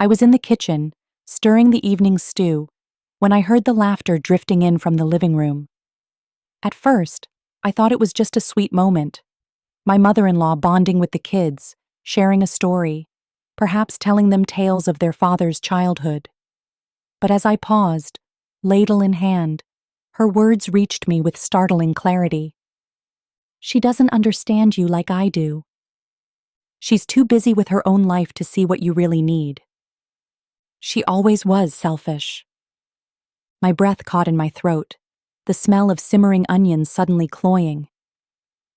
I was in the kitchen, stirring the evening stew, when I heard the laughter drifting in from the living room. At first, I thought it was just a sweet moment. My mother-in-law bonding with the kids, sharing a story, perhaps telling them tales of their father's childhood. But as I paused, ladle in hand, her words reached me with startling clarity. "She doesn't understand you like I do. She's too busy with her own life to see what you really need. She always was selfish." My breath caught in my throat, the smell of simmering onions suddenly cloying.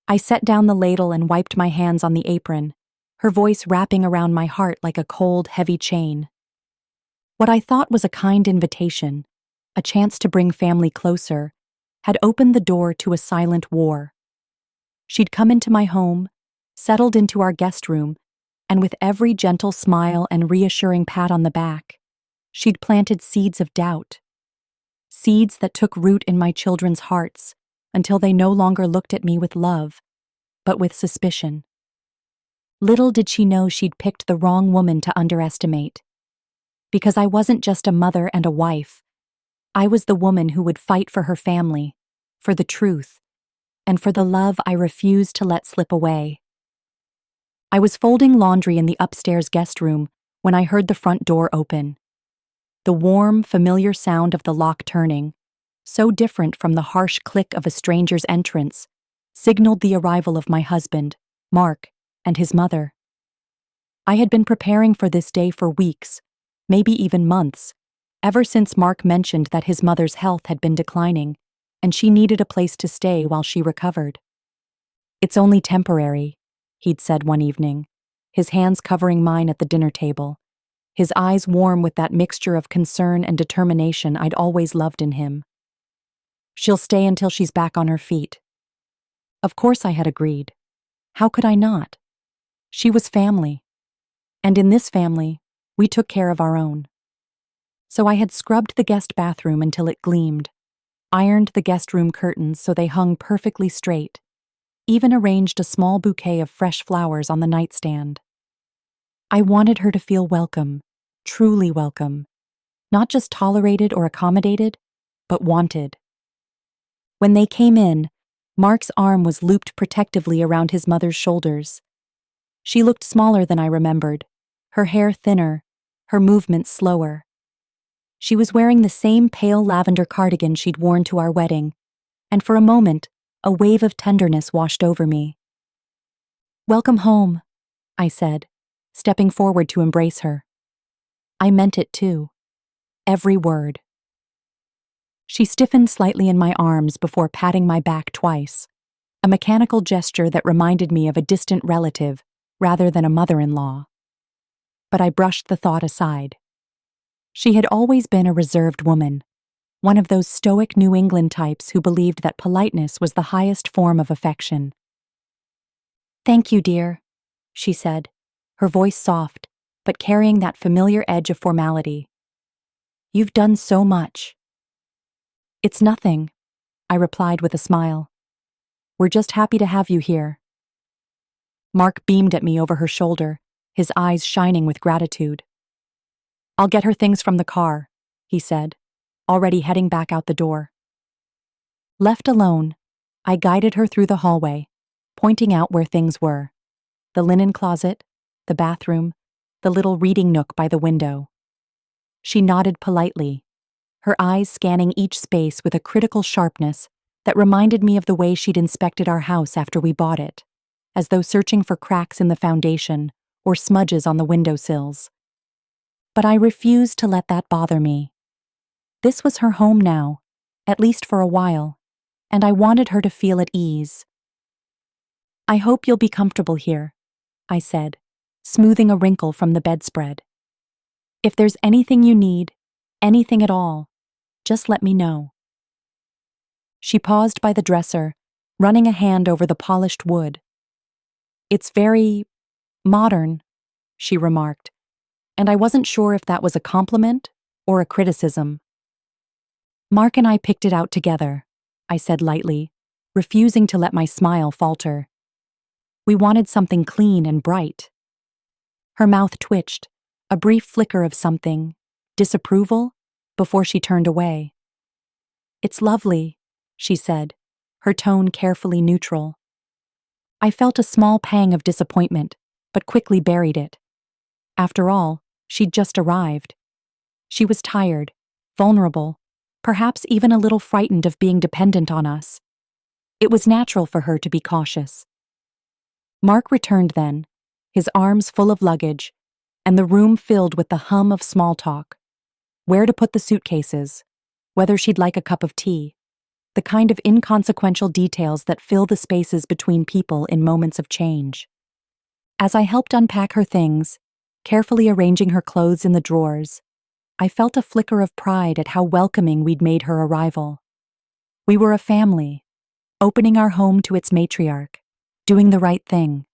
I set down the ladle and wiped my hands on the apron, her voice wrapping around my heart like a cold, heavy chain. What I thought was a kind invitation, a chance to bring family closer, had opened the door to a silent war. She'd come into my home, settled into our guest room, and with every gentle smile and reassuring pat on the back, she'd planted seeds of doubt. Seeds that took root in my children's hearts until they no longer looked at me with love, but with suspicion. Little did she know she'd picked the wrong woman to underestimate. Because I wasn't just a mother and a wife, I was the woman who would fight for her family, for the truth, and for the love I refused to let slip away. I was folding laundry in the upstairs guest room when I heard the front door open. The warm, familiar sound of the lock turning, so different from the harsh click of a stranger's entrance, signaled the arrival of my husband, Mark, and his mother. I had been preparing for this day for weeks, maybe even months, ever since Mark mentioned that his mother's health had been declining, and she needed a place to stay while she recovered. "It's only temporary," he'd said one evening, his hands covering mine at the dinner table, his eyes warm with that mixture of concern and determination I'd always loved in him. "She'll stay until she's back on her feet." Of course I had agreed. How could I not? She was family. And in this family, we took care of our own. So I had scrubbed the guest bathroom until it gleamed, ironed the guest room curtains so they hung perfectly straight, even arranged a small bouquet of fresh flowers on the nightstand. I wanted her to feel welcome, truly welcome, not just tolerated or accommodated, but wanted. When they came in, Mark's arm was looped protectively around his mother's shoulders. She looked smaller than I remembered, her hair thinner, her movements slower. She was wearing the same pale lavender cardigan she'd worn to our wedding, and for a moment, a wave of tenderness washed over me. "Welcome home," I said, stepping forward to embrace her. I meant it too. Every word. She stiffened slightly in my arms before patting my back twice, a mechanical gesture that reminded me of a distant relative rather than a mother-in-law. But I brushed the thought aside. She had always been a reserved woman, one of those stoic New England types who believed that politeness was the highest form of affection. "Thank you, dear," she said, her voice soft, but carrying that familiar edge of formality. "You've done so much." "It's nothing," I replied with a smile. "We're just happy to have you here." Mark beamed at me over her shoulder, his eyes shining with gratitude. "I'll get her things from the car," he said, already heading back out the door. Left alone, I guided her through the hallway, pointing out where things were: the linen closet, the bathroom, the little reading nook by the window. She nodded politely, her eyes scanning each space with a critical sharpness that reminded me of the way she'd inspected our house after we bought it, as though searching for cracks in the foundation or smudges on the windowsills. But I refused to let that bother me. This was her home now, at least for a while, and I wanted her to feel at ease. "I hope you'll be comfortable here," I said, smoothing a wrinkle from the bedspread. "If there's anything you need, anything at all, just let me know." She paused by the dresser, running a hand over the polished wood. "It's very modern," she remarked, and I wasn't sure if that was a compliment or a criticism. "Mark and I picked it out together," I said lightly, refusing to let my smile falter. "We wanted something clean and bright." Her mouth twitched, a brief flicker of something, disapproval, before she turned away. "It's lovely," she said, her tone carefully neutral. I felt a small pang of disappointment, but quickly buried it. After all, she'd just arrived. She was tired, vulnerable, perhaps even a little frightened of being dependent on us. It was natural for her to be cautious. Mark returned then, his arms full of luggage, and the room filled with the hum of small talk. Where to put the suitcases, whether she'd like a cup of tea, the kind of inconsequential details that fill the spaces between people in moments of change. As I helped unpack her things, carefully arranging her clothes in the drawers, I felt a flicker of pride at how welcoming we'd made her arrival. We were a family, opening our home to its matriarch, doing the right thing.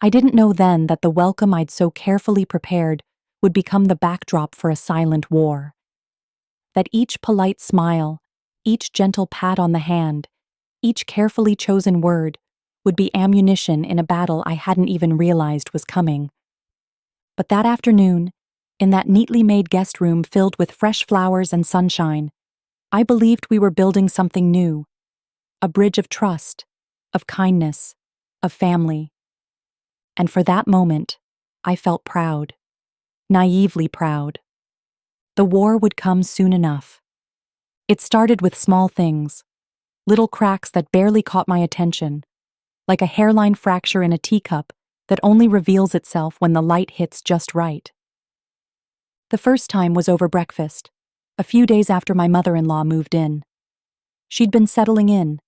I didn't know then that the welcome I'd so carefully prepared would become the backdrop for a silent war. That each polite smile, each gentle pat on the hand, each carefully chosen word would be ammunition in a battle I hadn't even realized was coming. But that afternoon, in that neatly made guest room filled with fresh flowers and sunshine, I believed we were building something new, a bridge of trust, of kindness, of family. And for that moment, I felt proud, naively proud. The war would come soon enough. It started with small things, little cracks that barely caught my attention, like a hairline fracture in a teacup that only reveals itself when the light hits just right. The first time was over breakfast, a few days after my mother-in-law moved in. She'd been settling in,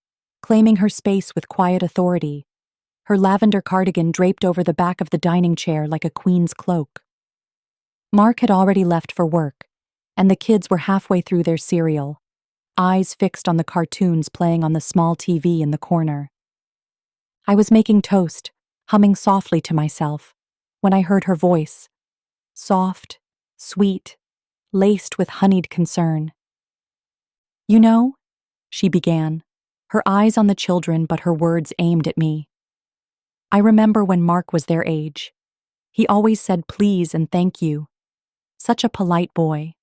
claiming her space with quiet authority, her lavender cardigan draped over the back of the dining chair like a queen's cloak. Mark had already left for work, and the kids were halfway through their cereal, eyes fixed on the cartoons playing on the small TV in the corner. I was making toast, humming softly to myself, when I heard her voice, soft, sweet, laced with honeyed concern. "You know," she began, her eyes on the children but her words aimed at me. "I remember when Mark was their age. He always said please and thank you. Such a polite boy."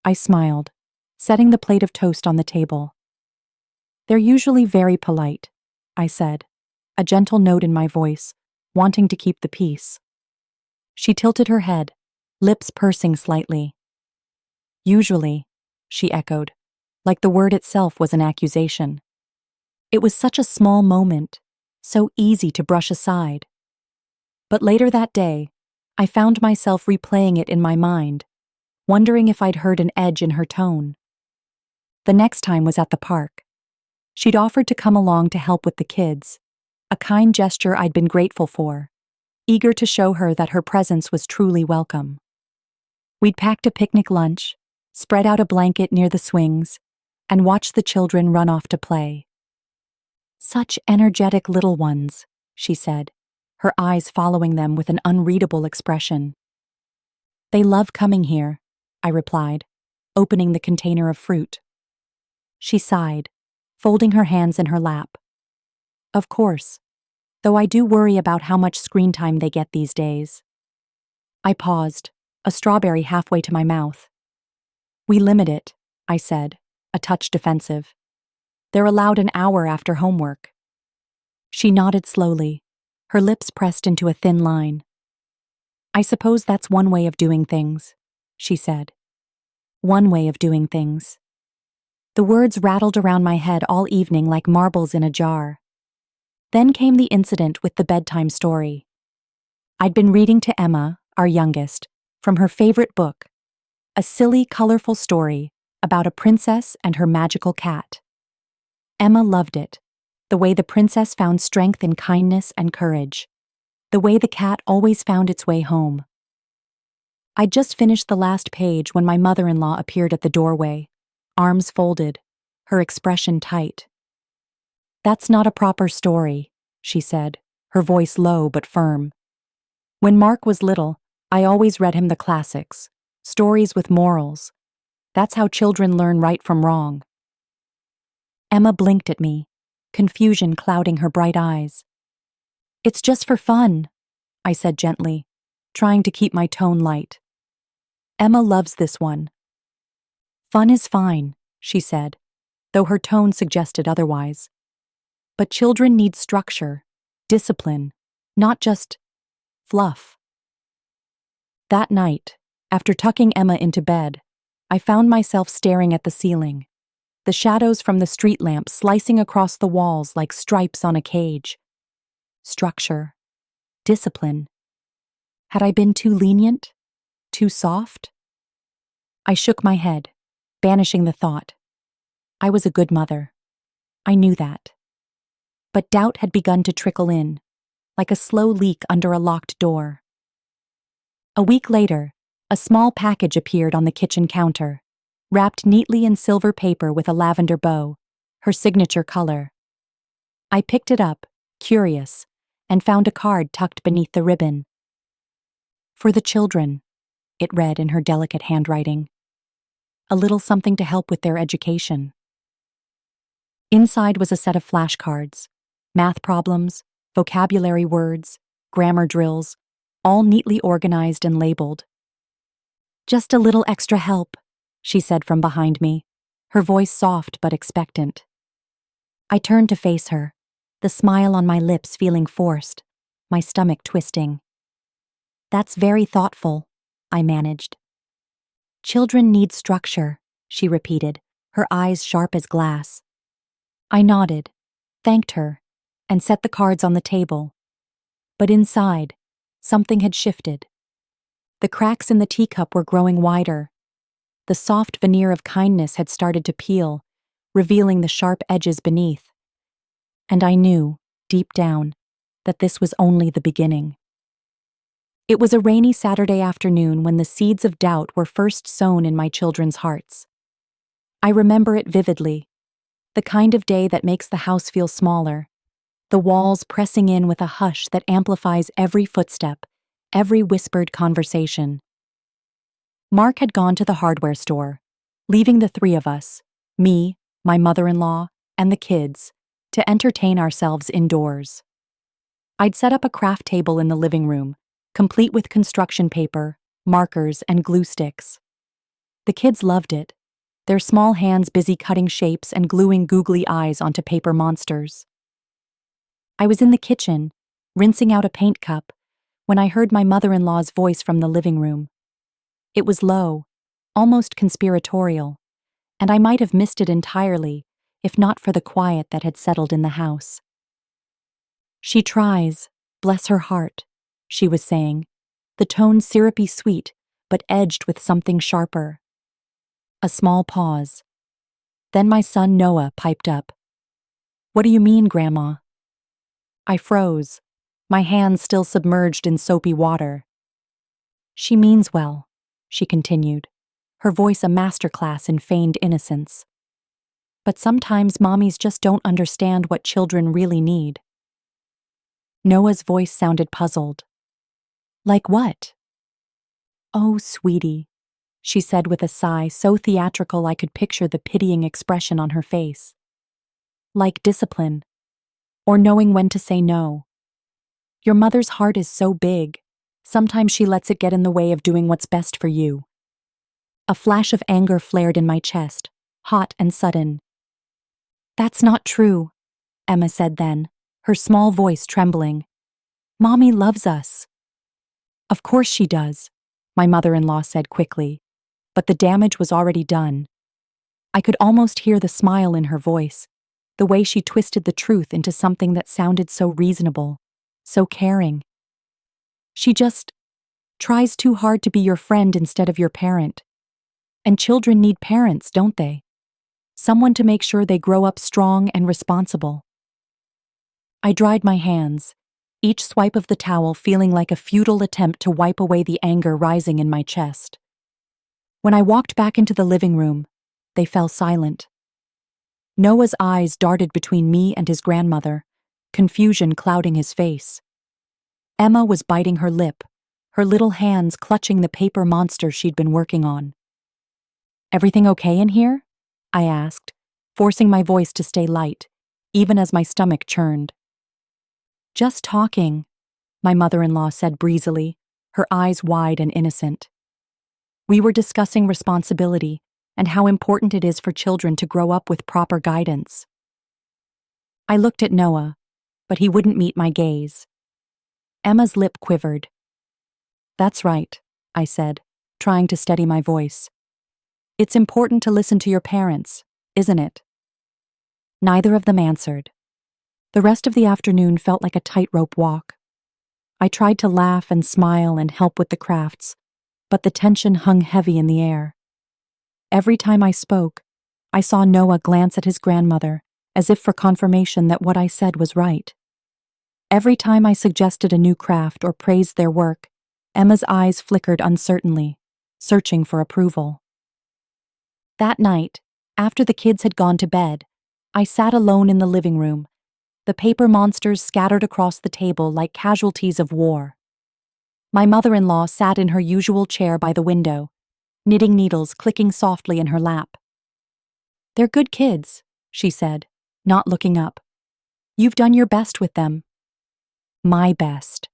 I smiled, setting the plate of toast on the table. "They're usually very polite," I said, a gentle note in my voice, wanting to keep the peace. She tilted her head, lips pursing slightly. "Usually," she echoed, like the word itself was an accusation. It was such a small moment, so easy to brush aside. But later that day, I found myself replaying it in my mind, wondering if I'd heard an edge in her tone. The next time was at the park. She'd offered to come along to help with the kids, a kind gesture I'd been grateful for, eager to show her that her presence was truly welcome. We'd packed a picnic lunch, spread out a blanket near the swings, and watched the children run off to play. "Such energetic little ones," she said, her eyes following them with an unreadable expression. "They love coming here," I replied, opening the container of fruit. She sighed, folding her hands in her lap. "Of course, though I do worry about how much screen time they get these days." I paused, a strawberry halfway to my mouth. "We limit it," I said, a touch defensive. "They're allowed an hour after homework." She nodded slowly, her lips pressed into a thin line. "I suppose that's one way of doing things," she said. "One way of doing things." The words rattled around my head all evening like marbles in a jar. Then came the incident with the bedtime story. I'd been reading to Emma, our youngest, from her favorite book, a silly, colorful story about a princess and her magical cat. Emma loved it, the way the princess found strength in kindness and courage, the way the cat always found its way home. I'd just finished the last page when my mother-in-law appeared at the doorway, arms folded, her expression tight. "That's not a proper story," she said, her voice low but firm. "When Mark was little, I always read him the classics, stories with morals. That's how children learn right from wrong." Emma blinked at me, confusion clouding her bright eyes. "It's just for fun," I said gently, trying to keep my tone light. Emma loves this one. Fun is fine, she said, though her tone suggested otherwise. But children need structure, discipline, not just fluff. That night, after tucking Emma into bed, I found myself staring at the ceiling, the shadows from the street lamp slicing across the walls like stripes on a cage. Structure, discipline. Had I been too lenient? Too soft? I shook my head, banishing the thought. I was a good mother. I knew that. But doubt had begun to trickle in, like a slow leak under a locked door. A week later, a small package appeared on the kitchen counter, wrapped neatly in silver paper with a lavender bow, her signature color. I picked it up, curious, and found a card tucked beneath the ribbon. For the children, it read in her delicate handwriting. A little something to help with their education. Inside was a set of flashcards, math problems, vocabulary words, grammar drills, all neatly organized and labeled. Just a little extra help, she said from behind me, her voice soft but expectant. I turned to face her, the smile on my lips feeling forced, my stomach twisting. That's very thoughtful, I managed. Children need structure, she repeated, her eyes sharp as glass. I nodded, thanked her, and set the cards on the table. But inside, something had shifted. The cracks in the teacup were growing wider. The soft veneer of kindness had started to peel, revealing the sharp edges beneath. And I knew, deep down, that this was only the beginning. It was a rainy Saturday afternoon when the seeds of doubt were first sown in my children's hearts. I remember it vividly, the kind of day that makes the house feel smaller, the walls pressing in with a hush that amplifies every footstep, every whispered conversation. Mark had gone to the hardware store, leaving the three of us, me, my mother-in-law, and the kids, to entertain ourselves indoors. I'd set up a craft table in the living room, complete with construction paper, markers, and glue sticks. The kids loved it, their small hands busy cutting shapes and gluing googly eyes onto paper monsters. I was in the kitchen, rinsing out a paint cup, when I heard my mother-in-law's voice from the living room. It was low, almost conspiratorial, and I might have missed it entirely if not for the quiet that had settled in the house. She tries, bless her heart, she was saying, the tone syrupy sweet, but edged with something sharper. A small pause. Then my son Noah piped up. What do you mean, Grandma? I froze, my hands still submerged in soapy water. She means well, she continued, her voice a masterclass in feigned innocence. But sometimes mommies just don't understand what children really need. Noah's voice sounded puzzled. Like what? Oh, sweetie, she said with a sigh so theatrical I could picture the pitying expression on her face. Like discipline, or knowing when to say no. Your mother's heart is so big, sometimes she lets it get in the way of doing what's best for you. A flash of anger flared in my chest, hot and sudden. That's not true, Emma said then, her small voice trembling. Mommy loves us. Of course she does, my mother-in-law said quickly, but the damage was already done. I could almost hear the smile in her voice, the way she twisted the truth into something that sounded so reasonable, so caring. She just tries too hard to be your friend instead of your parent. And children need parents, don't they? Someone to make sure they grow up strong and responsible. I dried my hands, each swipe of the towel feeling like a futile attempt to wipe away the anger rising in my chest. When I walked back into the living room, they fell silent. Noah's eyes darted between me and his grandmother, confusion clouding his face. Emma was biting her lip, her little hands clutching the paper monster she'd been working on. Everything okay in here? I asked, forcing my voice to stay light, even as my stomach churned. Just talking, my mother-in-law said breezily, her eyes wide and innocent. We were discussing responsibility and how important it is for children to grow up with proper guidance. I looked at Noah, but he wouldn't meet my gaze. Emma's lip quivered. "That's right," I said, trying to steady my voice. "It's important to listen to your parents, isn't it?" Neither of them answered. The rest of the afternoon felt like a tightrope walk. I tried to laugh and smile and help with the crafts, but the tension hung heavy in the air. Every time I spoke, I saw Noah glance at his grandmother as if for confirmation that what I said was right. Every time I suggested a new craft or praised their work, Emma's eyes flickered uncertainly, searching for approval. That night, after the kids had gone to bed, I sat alone in the living room, the paper monsters scattered across the table like casualties of war. My mother-in-law sat in her usual chair by the window, knitting needles clicking softly in her lap. "They're good kids," she said, not looking up. "You've done your best with them." "My best."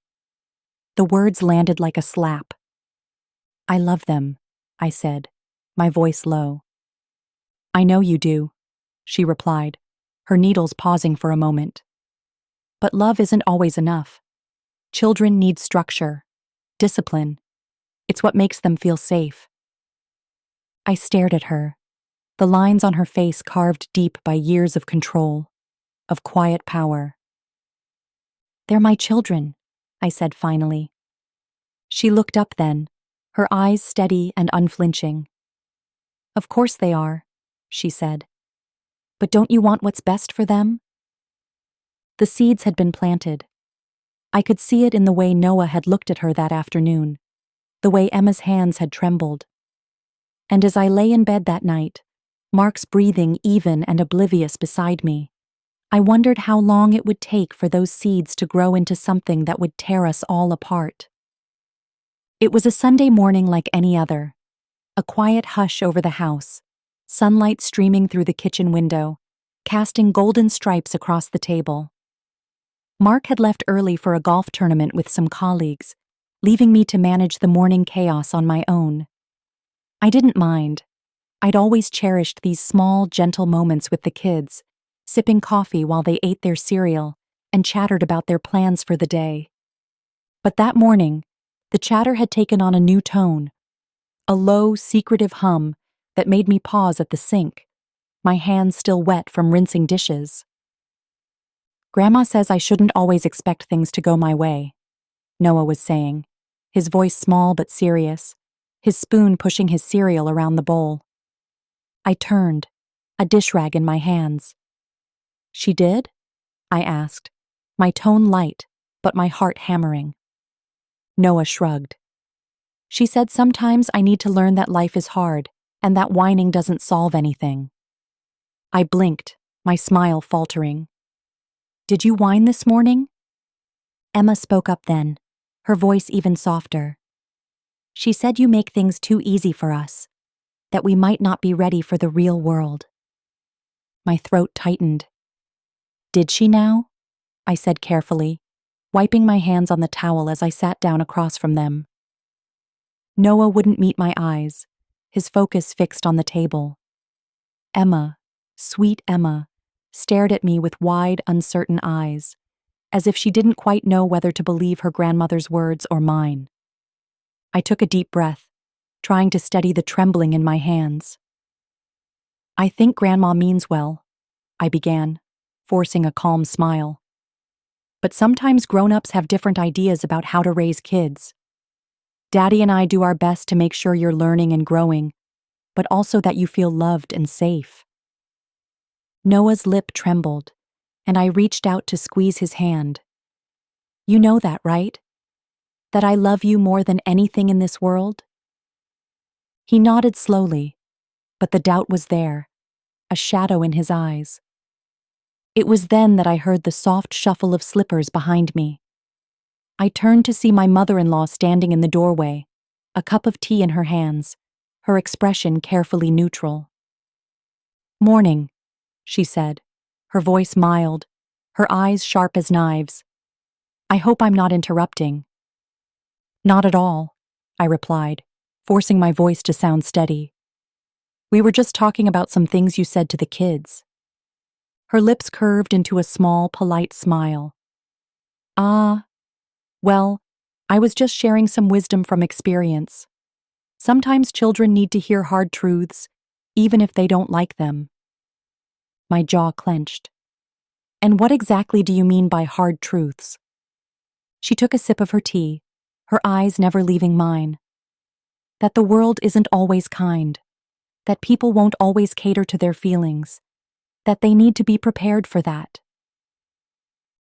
The words landed like a slap. "I love them," I said, my voice low. "I know you do," she replied, her needles pausing for a moment. "But love isn't always enough. Children need structure, discipline. It's what makes them feel safe." I stared at her, the lines on her face carved deep by years of control, of quiet power. "They're my children," I said finally. She looked up then, her eyes steady and unflinching. "Of course they are," she said. "But don't you want what's best for them?" The seeds had been planted. I could see it in the way Noah had looked at her that afternoon, the way Emma's hands had trembled. And as I lay in bed that night, Mark's breathing even and oblivious beside me, I wondered how long it would take for those seeds to grow into something that would tear us all apart. It was a Sunday morning like any other, a quiet hush over the house, sunlight streaming through the kitchen window, casting golden stripes across the table. Mark had left early for a golf tournament with some colleagues, leaving me to manage the morning chaos on my own. I didn't mind. I'd always cherished these small, gentle moments with the kids, sipping coffee while they ate their cereal and chattered about their plans for the day. But that morning, the chatter had taken on a new tone, a low, secretive hum that made me pause at the sink, my hands still wet from rinsing dishes. "Grandma says I shouldn't always expect things to go my way," Noah was saying, his voice small but serious, his spoon pushing his cereal around the bowl. I turned, a dish rag in my hands. "She did?" I asked, my tone light, but my heart hammering. Noah shrugged. "She said sometimes I need to learn that life is hard and that whining doesn't solve anything." I blinked, my smile faltering. "Did you whine this morning?" Emma spoke up then, her voice even softer. "She said you make things too easy for us, that we might not be ready for the real world." My throat tightened. "Did she now?" I said carefully, wiping my hands on the towel as I sat down across from them. Noah wouldn't meet my eyes, his focus fixed on the table. Emma, sweet Emma, stared at me with wide, uncertain eyes, as if she didn't quite know whether to believe her grandmother's words or mine. I took a deep breath, trying to steady the trembling in my hands. "I think Grandma means well," I began, forcing a calm smile. "But sometimes grown-ups have different ideas about how to raise kids. Daddy and I do our best to make sure you're learning and growing, but also that you feel loved and safe." Noah's lip trembled, and I reached out to squeeze his hand. "You know that, right? That I love you more than anything in this world?" He nodded slowly, but the doubt was there, a shadow in his eyes. It was then that I heard the soft shuffle of slippers behind me. I turned to see my mother-in-law standing in the doorway, a cup of tea in her hands, her expression carefully neutral. "Morning," she said, her voice mild, her eyes sharp as knives. "I hope I'm not interrupting." Not at all, I replied, forcing my voice to sound steady. We were just talking about some things you said to the kids. Her lips curved into a small, polite smile. Ah, well, I was just sharing some wisdom from experience. Sometimes children need to hear hard truths, even if they don't like them. My jaw clenched. And what exactly do you mean by hard truths? She took a sip of her tea, her eyes never leaving mine. That the world isn't always kind, that people won't always cater to their feelings, that they need to be prepared for that.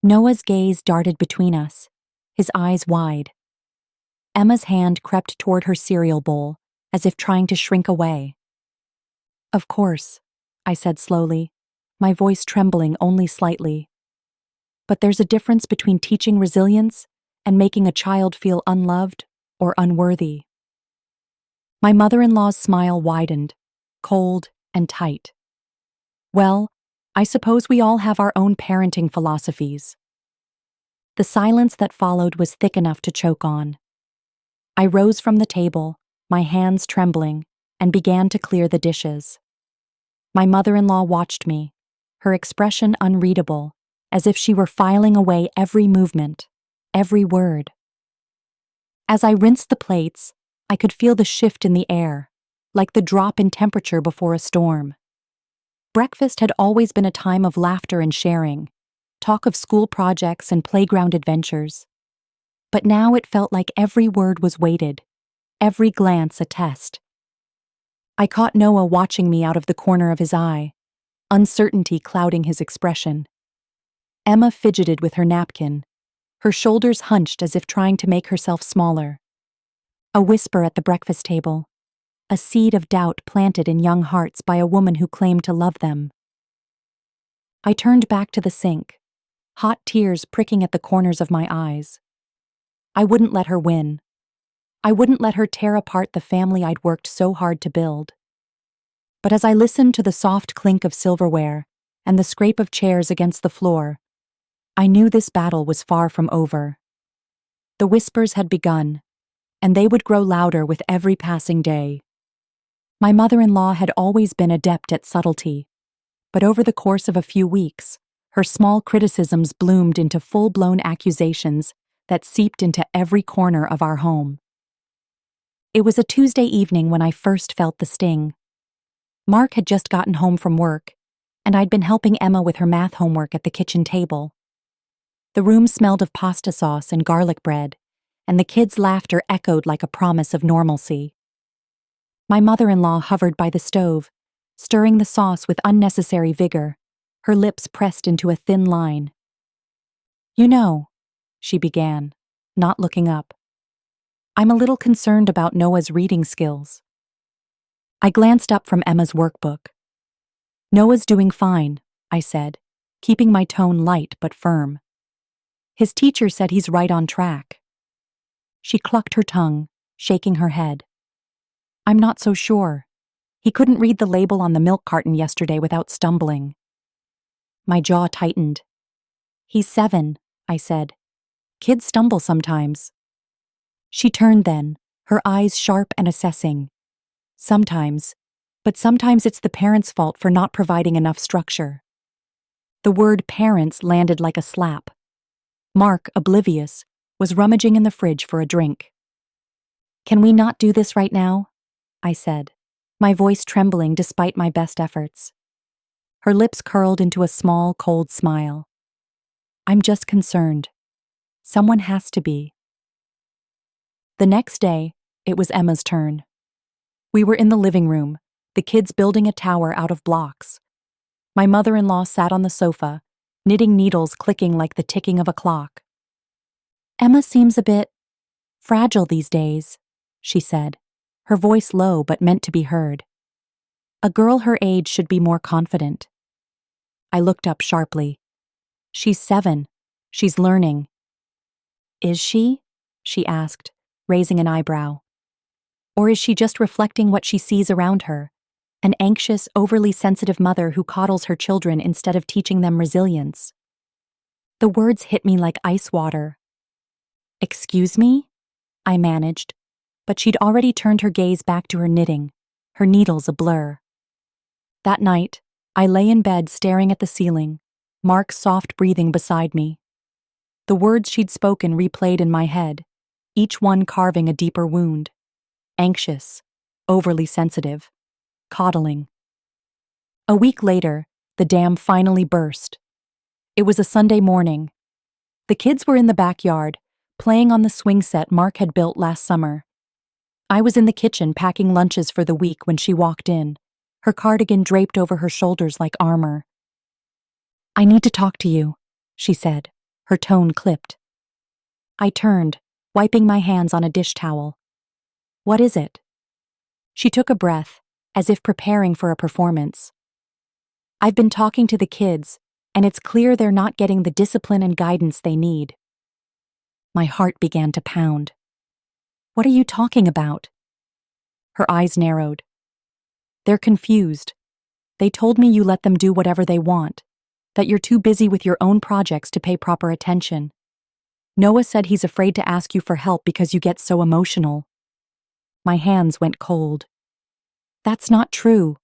Noah's gaze darted between us, his eyes wide. Emma's hand crept toward her cereal bowl, as if trying to shrink away. Of course, I said slowly, my voice trembling only slightly. But there's a difference between teaching resilience and making a child feel unloved or unworthy. My mother-in-law's smile widened, cold and tight. Well, I suppose we all have our own parenting philosophies. The silence that followed was thick enough to choke on. I rose from the table, my hands trembling, and began to clear the dishes. My mother-in-law watched me, her expression unreadable, as if she were filing away every movement, every word. As I rinsed the plates, I could feel the shift in the air, like the drop in temperature before a storm. Breakfast had always been a time of laughter and sharing, talk of school projects and playground adventures. But now it felt like every word was weighted, every glance a test. I caught Noah watching me out of the corner of his eye, uncertainty clouding his expression. Emma fidgeted with her napkin, her shoulders hunched as if trying to make herself smaller. A whisper at the breakfast table, a seed of doubt planted in young hearts by a woman who claimed to love them. I turned back to the sink, hot tears pricking at the corners of my eyes. I wouldn't let her win. I wouldn't let her tear apart the family I'd worked so hard to build. But as I listened to the soft clink of silverware and the scrape of chairs against the floor, I knew this battle was far from over. The whispers had begun, and they would grow louder with every passing day. My mother-in-law had always been adept at subtlety, but over the course of a few weeks, her small criticisms bloomed into full-blown accusations that seeped into every corner of our home. It was a Tuesday evening when I first felt the sting. Mark had just gotten home from work, and I'd been helping Emma with her math homework at the kitchen table. The room smelled of pasta sauce and garlic bread, and the kids' laughter echoed like a promise of normalcy. My mother-in-law hovered by the stove, stirring the sauce with unnecessary vigor, her lips pressed into a thin line. "You know," she began, not looking up, "I'm a little concerned about Noah's reading skills." I glanced up from Emma's workbook. "Noah's doing fine," I said, keeping my tone light but firm. "His teacher said he's right on track." She clucked her tongue, shaking her head. "I'm not so sure. He couldn't read the label on the milk carton yesterday without stumbling." My jaw tightened. "He's 7, I said. "Kids stumble sometimes." She turned then, her eyes sharp and assessing. "Sometimes, but sometimes it's the parents' fault for not providing enough structure." The word parents landed like a slap. Mark, oblivious, was rummaging in the fridge for a drink. "Can we not do this right now?" I said, my voice trembling despite my best efforts. Her lips curled into a small, cold smile. "I'm just concerned. Someone has to be." The next day, it was Emma's turn. We were in the living room, the kids building a tower out of blocks. My mother-in-law sat on the sofa, knitting needles clicking like the ticking of a clock. "Emma seems a bit fragile these days," she said, her voice low but meant to be heard. "A girl her age should be more confident." I looked up sharply. "She's 7. She's learning." "Is she?" she asked, raising an eyebrow. "Or is she just reflecting what she sees around her, an anxious, overly sensitive mother who coddles her children instead of teaching them resilience?" The words hit me like ice water. "Excuse me?" I managed, but she'd already turned her gaze back to her knitting, her needles a blur. That night, I lay in bed staring at the ceiling, Mark's soft breathing beside me. The words she'd spoken replayed in my head, each one carving a deeper wound. Anxious, overly sensitive, coddling. A week later, the dam finally burst. It was a Sunday morning. The kids were in the backyard, playing on the swing set Mark had built last summer. I was in the kitchen packing lunches for the week when she walked in, her cardigan draped over her shoulders like armor. "I need to talk to you," she said, her tone clipped. I turned, wiping my hands on a dish towel. "What is it?" She took a breath, as if preparing for a performance. "I've been talking to the kids, and it's clear they're not getting the discipline and guidance they need." My heart began to pound. "What are you talking about?" Her eyes narrowed. "They're confused. They told me you let them do whatever they want, that you're too busy with your own projects to pay proper attention. Noah said he's afraid to ask you for help because you get so emotional." My hands went cold. "That's not true,"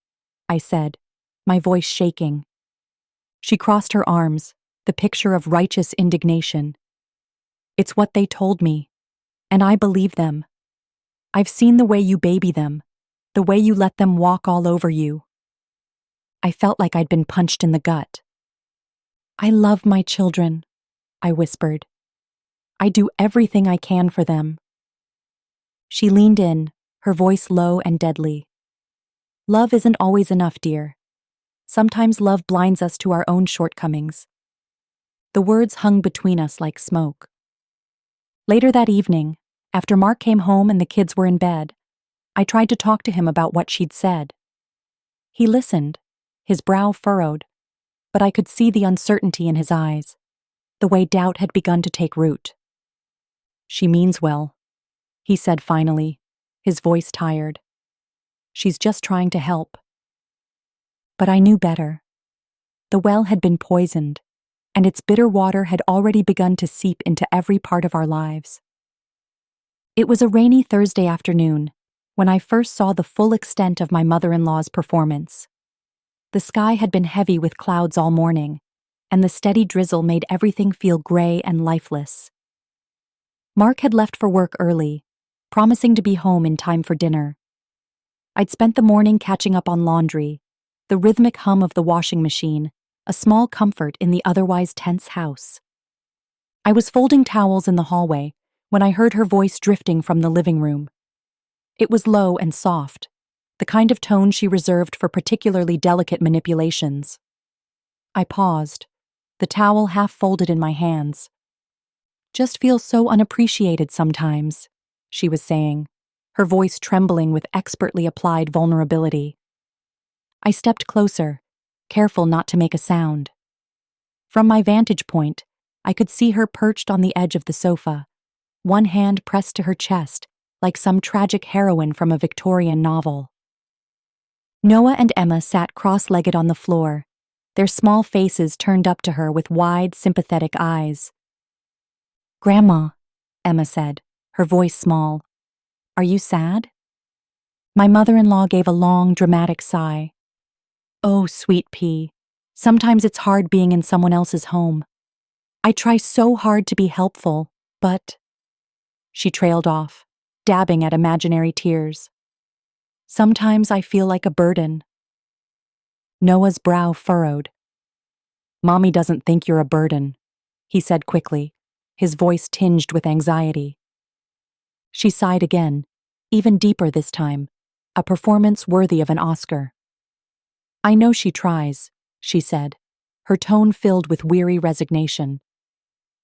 I said, my voice shaking. She crossed her arms, the picture of righteous indignation. "It's what they told me, and I believe them. I've seen the way you baby them, the way you let them walk all over you." I felt like I'd been punched in the gut. "I love my children," I whispered. "I do everything I can for them." She leaned in, her voice low and deadly. "Love isn't always enough, dear. Sometimes love blinds us to our own shortcomings." The words hung between us like smoke. Later that evening, after Mark came home and the kids were in bed, I tried to talk to him about what she'd said. He listened, his brow furrowed, but I could see the uncertainty in his eyes, the way doubt had begun to take root. "She means well," he said finally, his voice tired. "She's just trying to help." But I knew better. The well had been poisoned, and its bitter water had already begun to seep into every part of our lives. It was a rainy Thursday afternoon when I first saw the full extent of my mother-in-law's performance. The sky had been heavy with clouds all morning, and the steady drizzle made everything feel gray and lifeless. Mark had left for work early, promising to be home in time for dinner. I'd spent the morning catching up on laundry, the rhythmic hum of the washing machine, a small comfort in the otherwise tense house. I was folding towels in the hallway when I heard her voice drifting from the living room. It was low and soft, the kind of tone she reserved for particularly delicate manipulations. I paused, the towel half folded in my hands. "Just feel so unappreciated sometimes," she was saying, her voice trembling with expertly applied vulnerability. I stepped closer, careful not to make a sound. From my vantage point, I could see her perched on the edge of the sofa, one hand pressed to her chest, like some tragic heroine from a Victorian novel. Noah and Emma sat cross-legged on the floor, their small faces turned up to her with wide, sympathetic eyes. "Grandma," Emma said, her voice small, "are you sad?" My mother-in-law gave a long, dramatic sigh. "Oh, sweet pea, sometimes it's hard being in someone else's home. I try so hard to be helpful, but—" She trailed off, dabbing at imaginary tears. "Sometimes I feel like a burden." Noah's brow furrowed. "Mommy doesn't think you're a burden," he said quickly, his voice tinged with anxiety. She sighed again, even deeper this time, a performance worthy of an Oscar. "I know she tries," she said, her tone filled with weary resignation.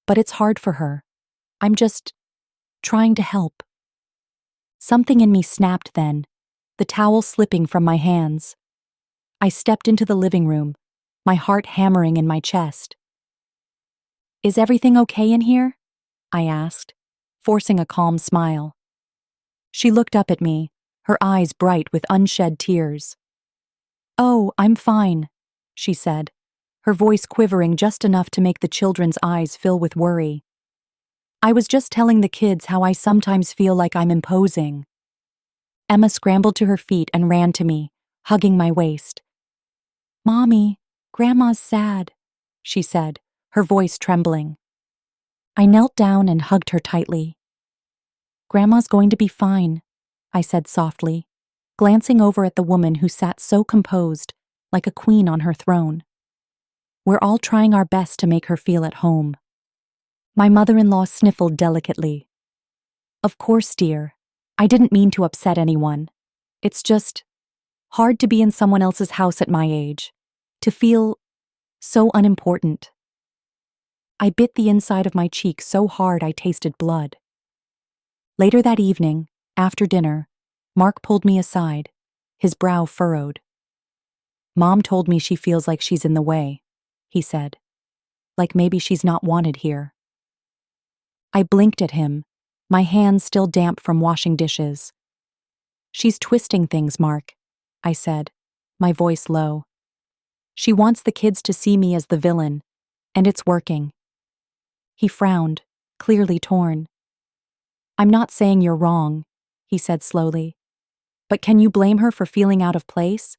"But it's hard for her. I'm just trying to help." Something in me snapped then, the towel slipping from my hands. I stepped into the living room, my heart hammering in my chest. "Is everything okay in here?" I asked, forcing a calm smile. She looked up at me, her eyes bright with unshed tears. "Oh, I'm fine," she said, her voice quivering just enough to make the children's eyes fill with worry. I was just telling the kids how I sometimes feel like I'm imposing. Emma scrambled to her feet and ran to me, hugging my waist. Mommy, Grandma's sad, she said, her voice trembling. I knelt down and hugged her tightly. Grandma's going to be fine, I said softly, glancing over at the woman who sat so composed, like a queen on her throne. We're all trying our best to make her feel at home. My mother-in-law sniffled delicately. Of course, dear. I didn't mean to upset anyone. It's just hard to be in someone else's house at my age, to feel so unimportant. I bit the inside of my cheek so hard I tasted blood. Later that evening, after dinner, Mark pulled me aside, his brow furrowed. Mom told me she feels like she's in the way, he said. Like maybe she's not wanted here. I blinked at him, my hands still damp from washing dishes. She's twisting things, Mark, I said, my voice low. She wants the kids to see me as the villain, and it's working. He frowned, clearly torn. I'm not saying you're wrong, he said slowly. But can you blame her for feeling out of place?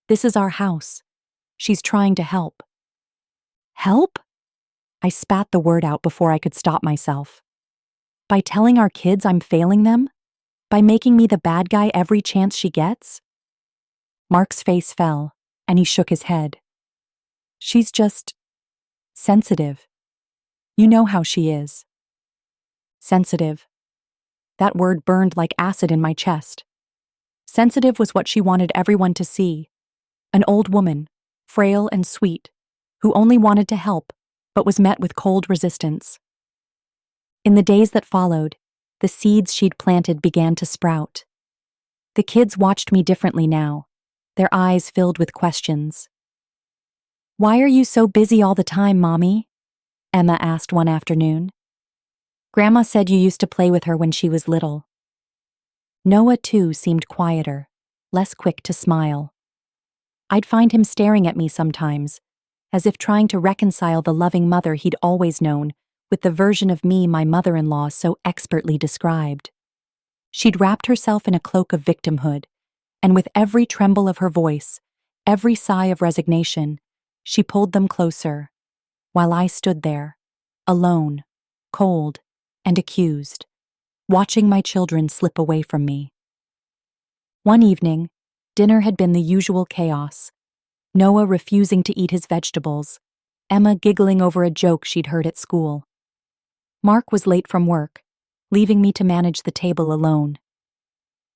This is our house. She's trying to help. Help? I spat the word out before I could stop myself. By telling our kids I'm failing them? By making me the bad guy every chance she gets? Mark's face fell, and he shook his head. She's just sensitive. You know how she is. Sensitive. That word burned like acid in my chest. Sensitive was what she wanted everyone to see. An old woman, frail and sweet, who only wanted to help, but was met with cold resistance. In the days that followed, the seeds she'd planted began to sprout. The kids watched me differently now, their eyes filled with questions. Why are you so busy all the time, Mommy? Emma asked one afternoon. Grandma said you used to play with her when she was little. Noah, too, seemed quieter, less quick to smile. I'd find him staring at me sometimes, as if trying to reconcile the loving mother he'd always known with the version of me my mother-in-law so expertly described. She'd wrapped herself in a cloak of victimhood, and with every tremble of her voice, every sigh of resignation, she pulled them closer, while I stood there, alone, cold, and accused, watching my children slip away from me. One evening, dinner had been the usual chaos. Noah refusing to eat his vegetables, Emma giggling over a joke she'd heard at school. Mark was late from work, leaving me to manage the table alone.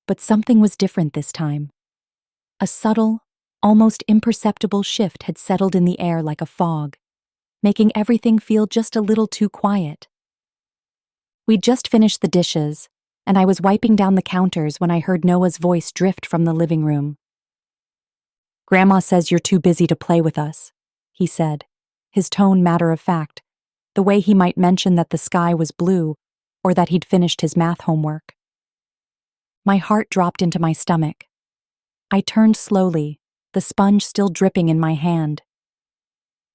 But something was different this time. A subtle, almost imperceptible shift had settled in the air like a fog, making everything feel just a little too quiet. We'd just finished the dishes, and I was wiping down the counters when I heard Noah's voice drift from the living room. Grandma says you're too busy to play with us, he said, his tone matter-of-fact, the way he might mention that the sky was blue or that he'd finished his math homework. My heart dropped into my stomach. I turned slowly, the sponge still dripping in my hand.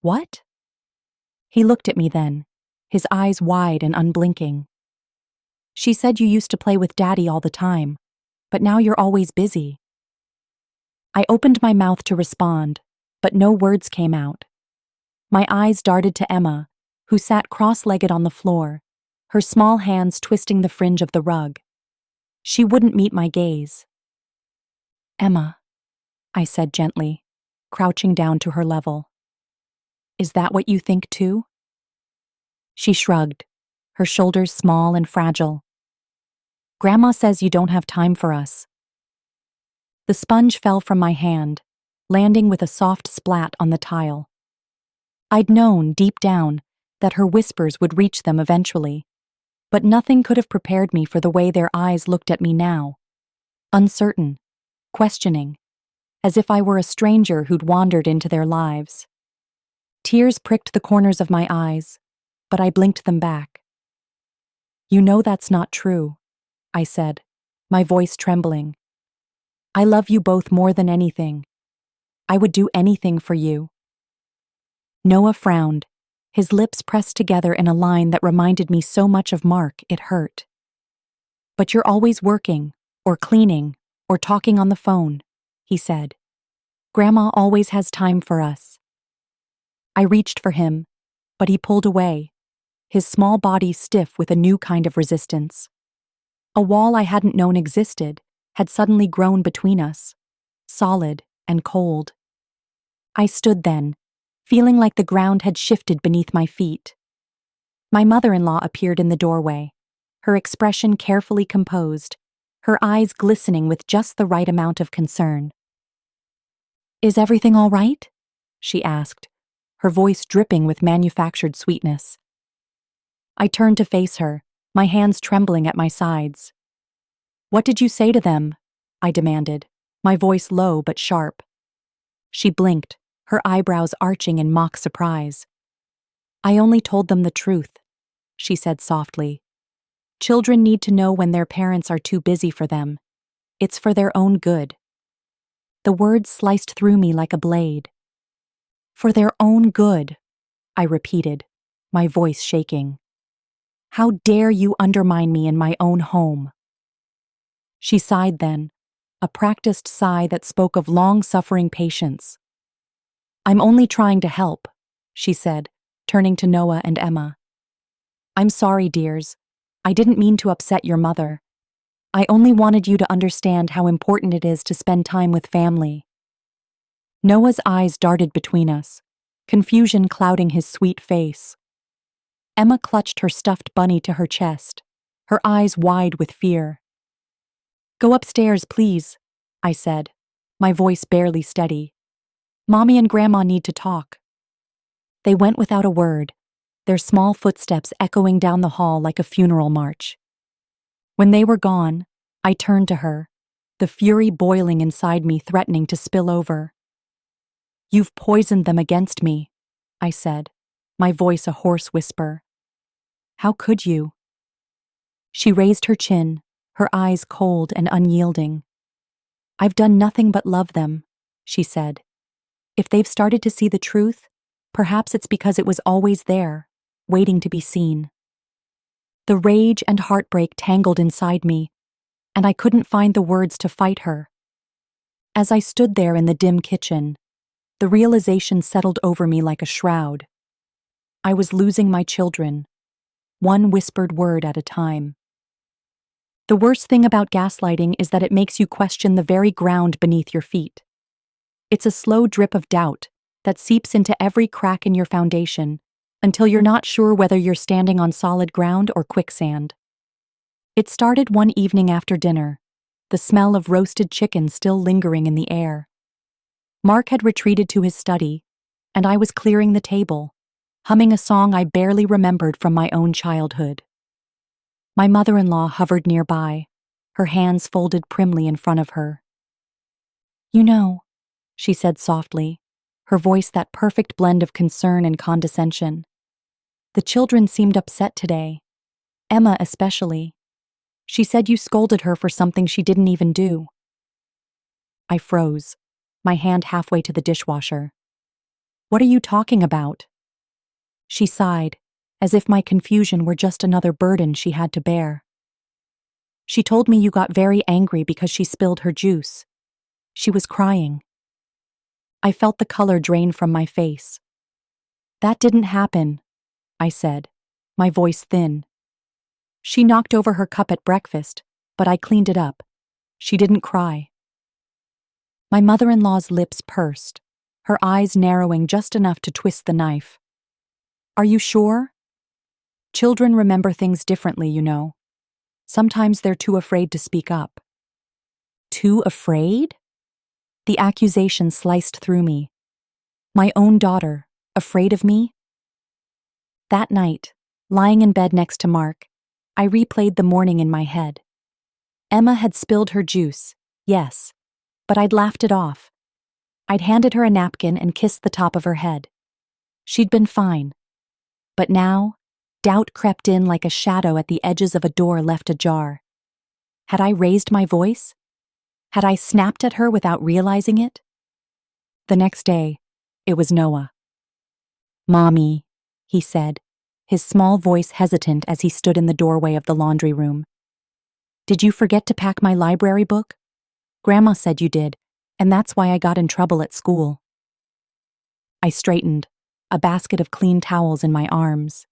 What? He looked at me then, his eyes wide and unblinking. She said you used to play with Daddy all the time, but now you're always busy. I opened my mouth to respond, but no words came out. My eyes darted to Emma, who sat cross-legged on the floor, her small hands twisting the fringe of the rug. She wouldn't meet my gaze. Emma, I said gently, crouching down to her level. Is that what you think too? She shrugged, her shoulders small and fragile. Grandma says you don't have time for us. The sponge fell from my hand, landing with a soft splat on the tile. I'd known, deep down, that her whispers would reach them eventually, but nothing could have prepared me for the way their eyes looked at me now. Uncertain, questioning, as if I were a stranger who'd wandered into their lives. Tears pricked the corners of my eyes, but I blinked them back. You know that's not true, I said, my voice trembling. I love you both more than anything. I would do anything for you. Noah frowned, His lips pressed together in a line that reminded me so much of Mark it hurt. "But you're always working, or cleaning, or talking on the phone," he said. "Grandma always has time for us." I reached for him, but he pulled away, his small body stiff with a new kind of resistance. A wall I hadn't known existed had suddenly grown between us, solid and cold. I stood then, feeling like the ground had shifted beneath my feet. My mother-in-law appeared in the doorway, her expression carefully composed, her eyes glistening with just the right amount of concern. "Is everything all right?" she asked, her voice dripping with manufactured sweetness. I turned to face her, my hands trembling at my sides. "What did you say to them?" I demanded, my voice low but sharp. She blinked, her eyebrows arching in mock surprise. "I only told them the truth," she said softly. "Children need to know when their parents are too busy for them. It's for their own good." The words sliced through me like a blade. "For their own good," I repeated, my voice shaking. "How dare you undermine me in my own home?" She sighed then, a practiced sigh that spoke of long-suffering patience. "I'm only trying to help," she said, turning to Noah and Emma. "I'm sorry, dears. I didn't mean to upset your mother. I only wanted you to understand how important it is to spend time with family." Noah's eyes darted between us, confusion clouding his sweet face. Emma clutched her stuffed bunny to her chest, her eyes wide with fear. "Go upstairs, please," I said, my voice barely steady. "Mommy and Grandma need to talk." They went without a word, their small footsteps echoing down the hall like a funeral march. When they were gone, I turned to her, the fury boiling inside me threatening to spill over. "You've poisoned them against me," I said, my voice a hoarse whisper. "How could you?" She raised her chin, her eyes cold and unyielding. "I've done nothing but love them," she said. "If they've started to see the truth, perhaps it's because it was always there, waiting to be seen." The rage and heartbreak tangled inside me, and I couldn't find the words to fight her. As I stood there in the dim kitchen, the realization settled over me like a shroud. I was losing my children, one whispered word at a time. The worst thing about gaslighting is that it makes you question the very ground beneath your feet. It's a slow drip of doubt that seeps into every crack in your foundation until you're not sure whether you're standing on solid ground or quicksand. It started one evening after dinner, the smell of roasted chicken still lingering in the air. Mark had retreated to his study, and I was clearing the table, humming a song I barely remembered from my own childhood. My mother-in-law hovered nearby, her hands folded primly in front of her. "You know," she said softly, her voice that perfect blend of concern and condescension. "The children seemed upset today, Emma especially. She said you scolded her for something she didn't even do." I froze, my hand halfway to the dishwasher. "What are you talking about?" She sighed, as if my confusion were just another burden she had to bear. "She told me you got very angry because she spilled her juice. She was crying." I felt the color drain from my face. "That didn't happen," I said, my voice thin. "She knocked over her cup at breakfast, but I cleaned it up. She didn't cry." My mother-in-law's lips pursed, her eyes narrowing just enough to twist the knife. "Are you sure? Children remember things differently, you know. Sometimes they're too afraid to speak up." "Too afraid?" The accusation sliced through me. My own daughter, afraid of me? That night, lying in bed next to Mark, I replayed the morning in my head. Emma had spilled her juice, yes, but I'd laughed it off. I'd handed her a napkin and kissed the top of her head. She'd been fine. But now, doubt crept in like a shadow at the edges of a door left ajar. Had I raised my voice? Had I snapped at her without realizing it? The next day, it was Noah. "Mommy," he said, his small voice hesitant as he stood in the doorway of the laundry room. Did you forget to pack my library book? Grandma said you did, and that's why I got in trouble at school. I straightened, a basket of clean towels in my arms.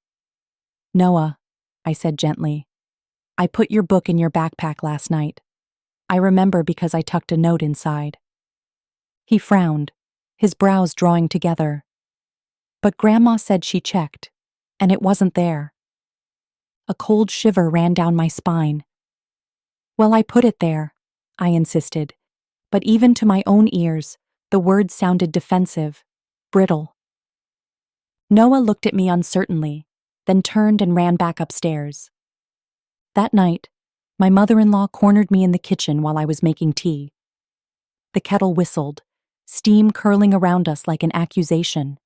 Noah, I said gently, I put your book in your backpack last night. I remember because I tucked a note inside. He frowned, his brows drawing together. But Grandma said she checked, and it wasn't there. A cold shiver ran down my spine. Well, I put it there, I insisted, but even to my own ears, the words sounded defensive, brittle. Noah looked at me uncertainly, then turned and ran back upstairs. That night, my mother-in-law cornered me in the kitchen while I was making tea. The kettle whistled, steam curling around us like an accusation.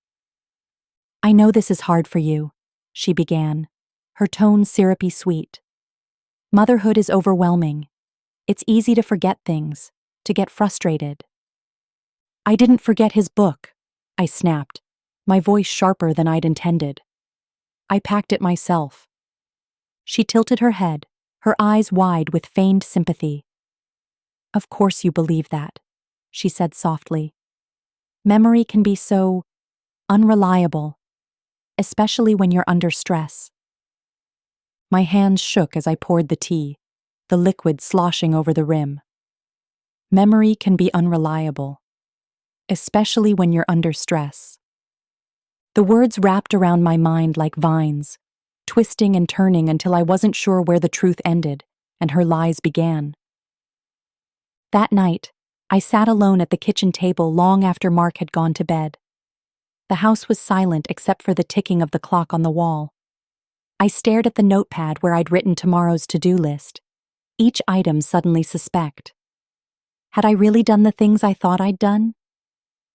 I know this is hard for you, she began, her tone syrupy sweet. Motherhood is overwhelming. It's easy to forget things, to get frustrated. I didn't forget his book, I snapped, my voice sharper than I'd intended. I packed it myself. She tilted her head, her eyes wide with feigned sympathy. Of course you believe that, she said softly. Memory can be so unreliable, especially when you're under stress. My hands shook as I poured the tea, the liquid sloshing over the rim. Memory can be unreliable, especially when you're under stress. The words wrapped around my mind like vines, twisting and turning until I wasn't sure where the truth ended and her lies began. That night, I sat alone at the kitchen table long after Mark had gone to bed. The house was silent except for the ticking of the clock on the wall. I stared at the notepad where I'd written tomorrow's to-do list, each item suddenly suspect. Had I really done the things I thought I'd done?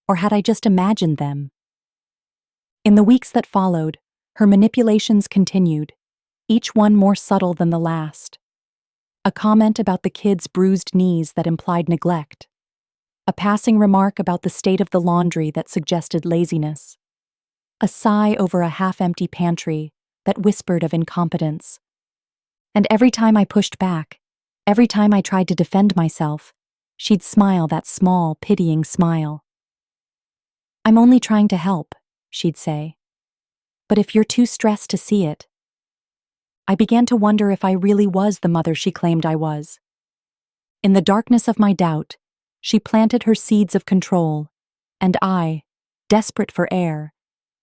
Or had I just imagined them? In the weeks that followed, her manipulations continued, each one more subtle than the last. A comment about the kids' bruised knees that implied neglect. A passing remark about the state of the laundry that suggested laziness. A sigh over a half-empty pantry that whispered of incompetence. And every time I pushed back, every time I tried to defend myself, she'd smile that small, pitying smile. I'm only trying to help, she'd say. But if you're too stressed to see it. I began to wonder if I really was the mother she claimed I was. In the darkness of my doubt, she planted her seeds of control, and I, desperate for air,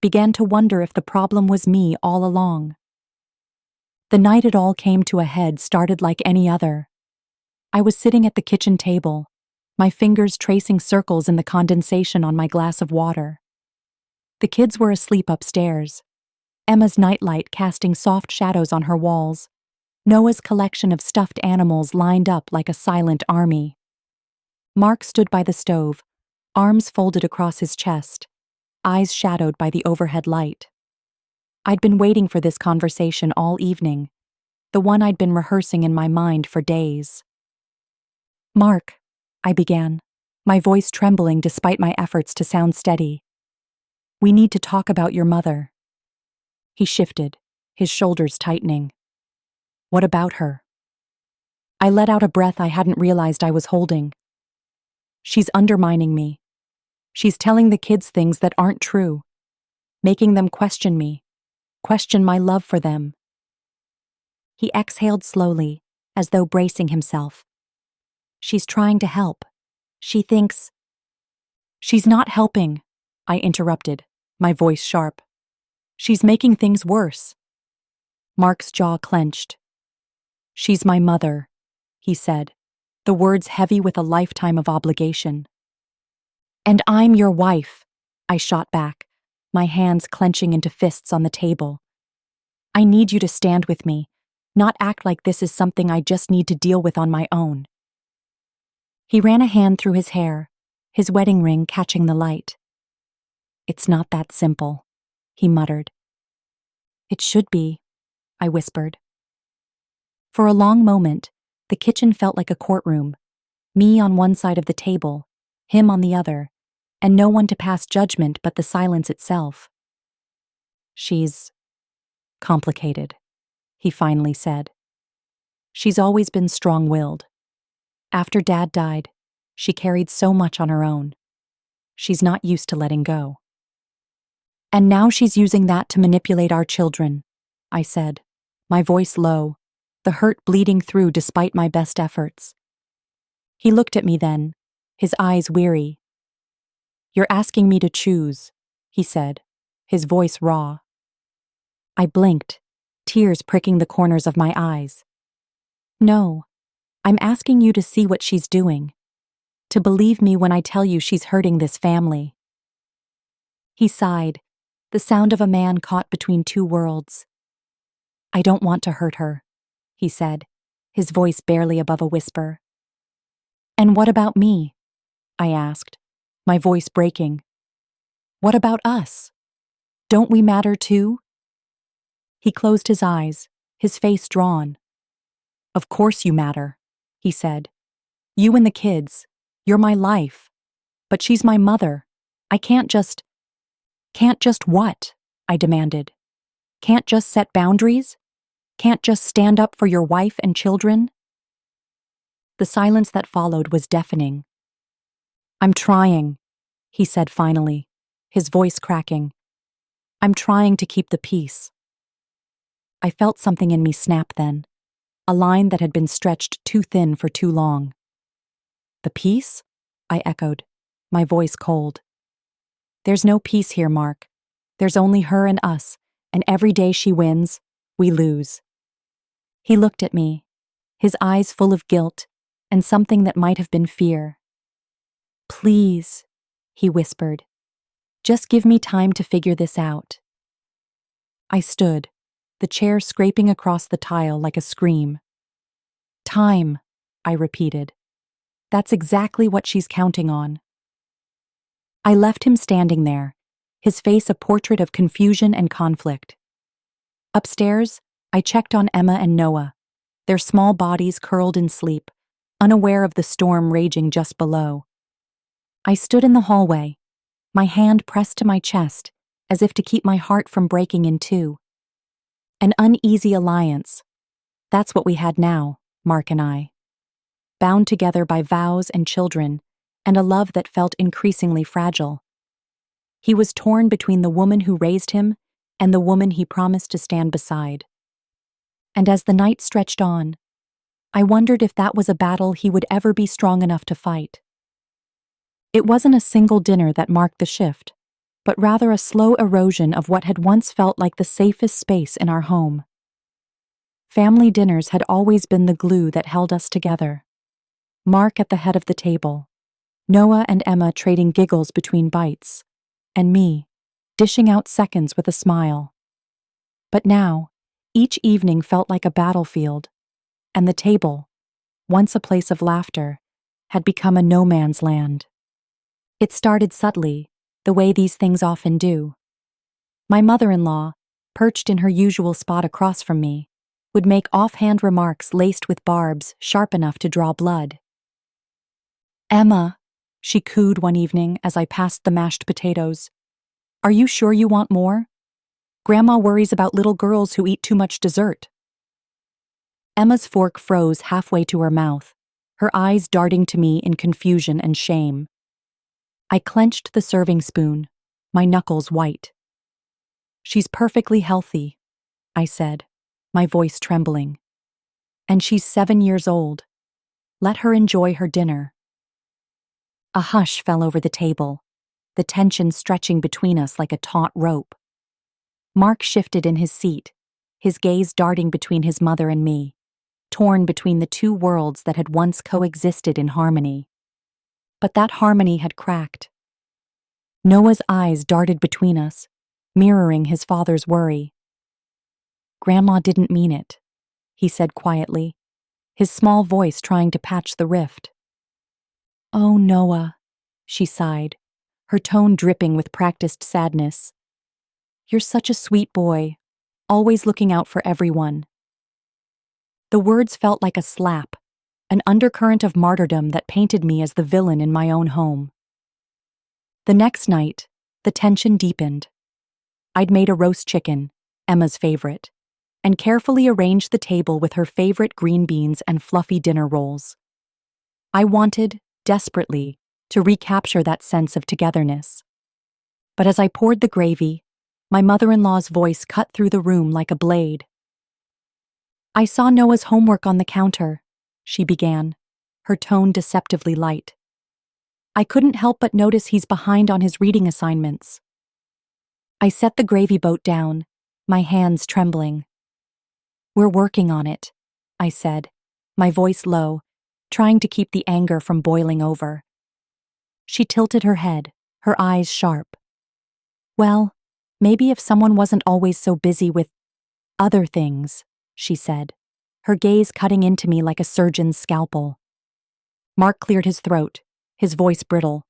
began to wonder if the problem was me all along. The night it all came to a head started like any other. I was sitting at the kitchen table, my fingers tracing circles in the condensation on my glass of water. The kids were asleep upstairs, Emma's nightlight casting soft shadows on her walls, Noah's collection of stuffed animals lined up like a silent army. Mark stood by the stove, arms folded across his chest, eyes shadowed by the overhead light. I'd been waiting for this conversation all evening, the one I'd been rehearsing in my mind for days. Mark, I began, my voice trembling despite my efforts to sound steady. We need to talk about your mother. He shifted, his shoulders tightening. What about her? I let out a breath I hadn't realized I was holding. She's undermining me. She's telling the kids things that aren't true, making them question me, question my love for them. He exhaled slowly, as though bracing himself. She's trying to help. She thinks... She's not helping, I interrupted, my voice sharp. She's making things worse. Mark's jaw clenched. She's my mother, he said, the words heavy with a lifetime of obligation. And I'm your wife, I shot back, my hands clenching into fists on the table. I need you to stand with me, not act like this is something I just need to deal with on my own. He ran a hand through his hair, his wedding ring catching the light. It's not that simple, he muttered. It should be, I whispered. For a long moment, the kitchen felt like a courtroom, me on one side of the table, him on the other, and no one to pass judgment but the silence itself. She's complicated, he finally said. She's always been strong-willed. After Dad died, she carried so much on her own. She's not used to letting go. And now she's using that to manipulate our children, I said, my voice low, the hurt bleeding through despite my best efforts. He looked at me then, his eyes weary. You're asking me to choose, he said, his voice raw. I blinked, tears pricking the corners of my eyes. No, I'm asking you to see what she's doing, to believe me when I tell you she's hurting this family. He sighed, the sound of a man caught between two worlds. I don't want to hurt her, he said, his voice barely above a whisper. And what about me? I asked, my voice breaking. What about us? Don't we matter too? He closed his eyes, his face drawn. Of course you matter, he said. You and the kids, you're my life. But she's my mother. I can't just what? I demanded. Can't just set boundaries? Can't just stand up for your wife and children? The silence that followed was deafening. I'm trying, he said finally, his voice cracking. I'm trying to keep the peace. I felt something in me snap then, a line that had been stretched too thin for too long. The peace? I echoed, my voice cold. There's no peace here, Mark. There's only her and us, and every day she wins, we lose. He looked at me, his eyes full of guilt and something that might have been fear. Please, he whispered, just give me time to figure this out. I stood, the chair scraping across the tile like a scream. Time, I repeated. That's exactly what she's counting on. I left him standing there, his face a portrait of confusion and conflict. Upstairs, I checked on Emma and Noah, their small bodies curled in sleep, unaware of the storm raging just below. I stood in the hallway, my hand pressed to my chest, as if to keep my heart from breaking in two. An uneasy alliance. That's what we had now, Mark and I. Bound together by vows and children, and a love that felt increasingly fragile. He was torn between the woman who raised him and the woman he promised to stand beside. And as the night stretched on, I wondered if that was a battle he would ever be strong enough to fight. It wasn't a single dinner that marked the shift, but rather a slow erosion of what had once felt like the safest space in our home. Family dinners had always been the glue that held us together. Mark at the head of the table, Noah and Emma trading giggles between bites, and me, dishing out seconds with a smile. But now, each evening felt like a battlefield, and the table, once a place of laughter, had become a no man's land. It started subtly, the way these things often do. My mother-in-law, perched in her usual spot across from me, would make offhand remarks laced with barbs sharp enough to draw blood. Emma, she cooed one evening as I passed the mashed potatoes. Are you sure you want more? Grandma worries about little girls who eat too much dessert. Emma's fork froze halfway to her mouth, her eyes darting to me in confusion and shame. I clenched the serving spoon, my knuckles white. She's perfectly healthy, I said, my voice trembling. And she's 7 years old. Let her enjoy her dinner. A hush fell over the table, the tension stretching between us like a taut rope. Mark shifted in his seat, his gaze darting between his mother and me, torn between the two worlds that had once coexisted in harmony. But that harmony had cracked. Noah's eyes darted between us, mirroring his father's worry. Grandma didn't mean it, he said quietly, his small voice trying to patch the rift. Oh, Noah, she sighed, her tone dripping with practiced sadness. You're such a sweet boy, always looking out for everyone. The words felt like a slap, an undercurrent of martyrdom that painted me as the villain in my own home. The next night, the tension deepened. I'd made a roast chicken, Emma's favorite, and carefully arranged the table with her favorite green beans and fluffy dinner rolls. I wanted, desperately, to recapture that sense of togetherness. But as I poured the gravy, my mother-in-law's voice cut through the room like a blade. "I saw Noah's homework on the counter," she began, her tone deceptively light. "I couldn't help but notice he's behind on his reading assignments." I set the gravy boat down, my hands trembling. "We're working on it," I said, my voice low, trying to keep the anger from boiling over. She tilted her head, her eyes sharp. "Well, maybe if someone wasn't always so busy with other things," she said, her gaze cutting into me like a surgeon's scalpel. Mark cleared his throat, his voice brittle.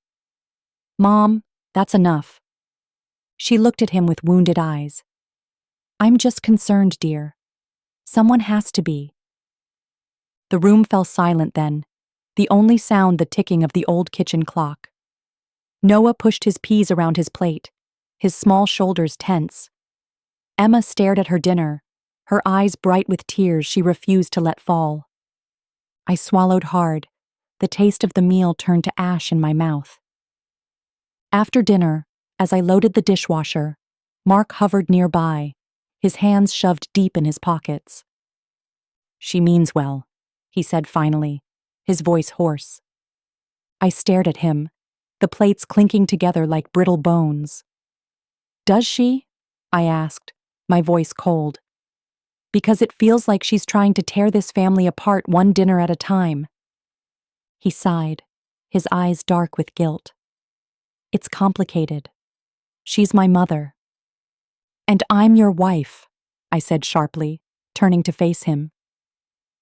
"Mom, that's enough." She looked at him with wounded eyes. "I'm just concerned, dear. Someone has to be." The room fell silent then, the only sound the ticking of the old kitchen clock. Noah pushed his peas around his plate, his small shoulders tense. Emma stared at her dinner, her eyes bright with tears she refused to let fall. I swallowed hard, the taste of the meal turned to ash in my mouth. After dinner, as I loaded the dishwasher, Mark hovered nearby, his hands shoved deep in his pockets. "She means well," he said finally, his voice hoarse. I stared at him, the plates clinking together like brittle bones. "Does she?" I asked, my voice cold. "Because it feels like she's trying to tear this family apart one dinner at a time." He sighed, his eyes dark with guilt. "It's complicated. She's my mother." "And I'm your wife," I said sharply, turning to face him.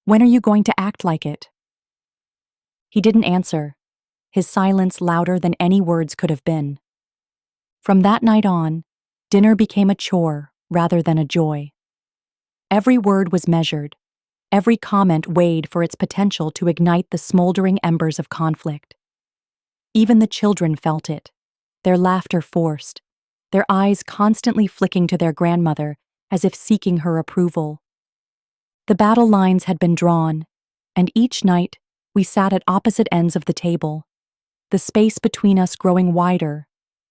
"When are you going to act like it?" He didn't answer, his silence louder than any words could have been. From that night on, dinner became a chore rather than a joy. Every word was measured, every comment weighed for its potential to ignite the smoldering embers of conflict. Even the children felt it, their laughter forced, their eyes constantly flicking to their grandmother as if seeking her approval. The battle lines had been drawn, and each night we sat at opposite ends of the table, the space between us growing wider,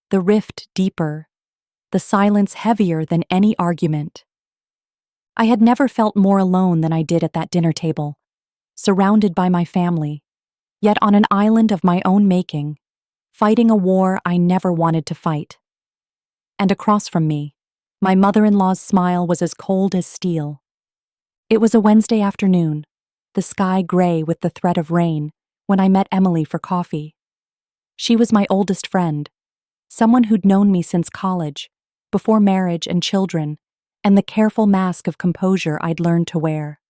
the rift deeper, the silence heavier than any argument. I had never felt more alone than I did at that dinner table, surrounded by my family, yet on an island of my own making, fighting a war I never wanted to fight. And across from me, my mother-in-law's smile was as cold as steel. It was a Wednesday afternoon, the sky gray with the threat of rain, when I met Emily for coffee. She was my oldest friend, someone who'd known me since college, before marriage and children, and the careful mask of composure I'd learned to wear.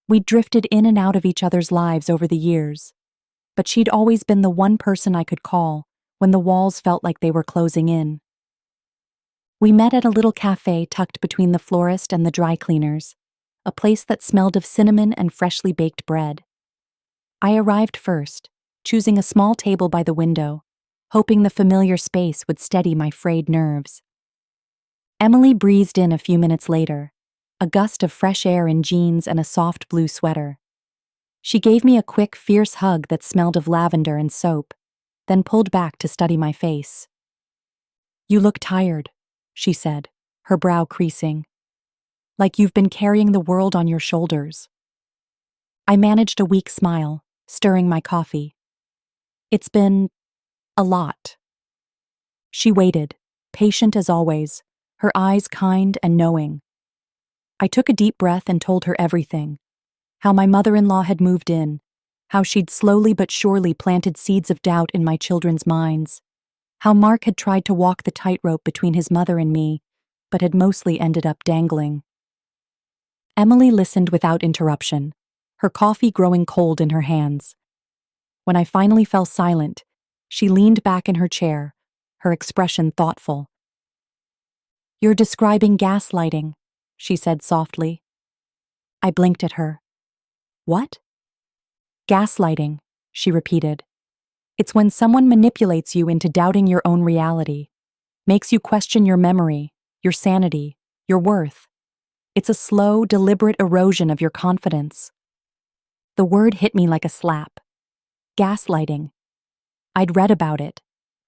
We'd drifted in and out of each other's lives over the years, but she'd always been the one person I could call when the walls felt like they were closing in. We met at a little cafe tucked between the florist and the dry cleaners, a place that smelled of cinnamon and freshly baked bread. I arrived first, choosing a small table by the window, hoping the familiar space would steady my frayed nerves. Emily breezed in a few minutes later, a gust of fresh air in jeans and a soft blue sweater. She gave me a quick, fierce hug that smelled of lavender and soap, then pulled back to study my face. "You look tired," she said, her brow creasing. "Like you've been carrying the world on your shoulders." I managed a weak smile, stirring my coffee. "It's been a lot." She waited, patient as always, her eyes kind and knowing. I took a deep breath and told her everything. How my mother-in-law had moved in, how she'd slowly but surely planted seeds of doubt in my children's minds, how Mark had tried to walk the tightrope between his mother and me, but had mostly ended up dangling. Emily listened without interruption, her coffee growing cold in her hands. When I finally fell silent, she leaned back in her chair, her expression thoughtful. "You're describing gaslighting," she said softly. I blinked at her. "What?" "Gaslighting," she repeated. "It's when someone manipulates you into doubting your own reality. makes you question your memory, your sanity, your worth. It's a slow, deliberate erosion of your confidence. The word hit me like a slap. Gaslighting. I'd read about it,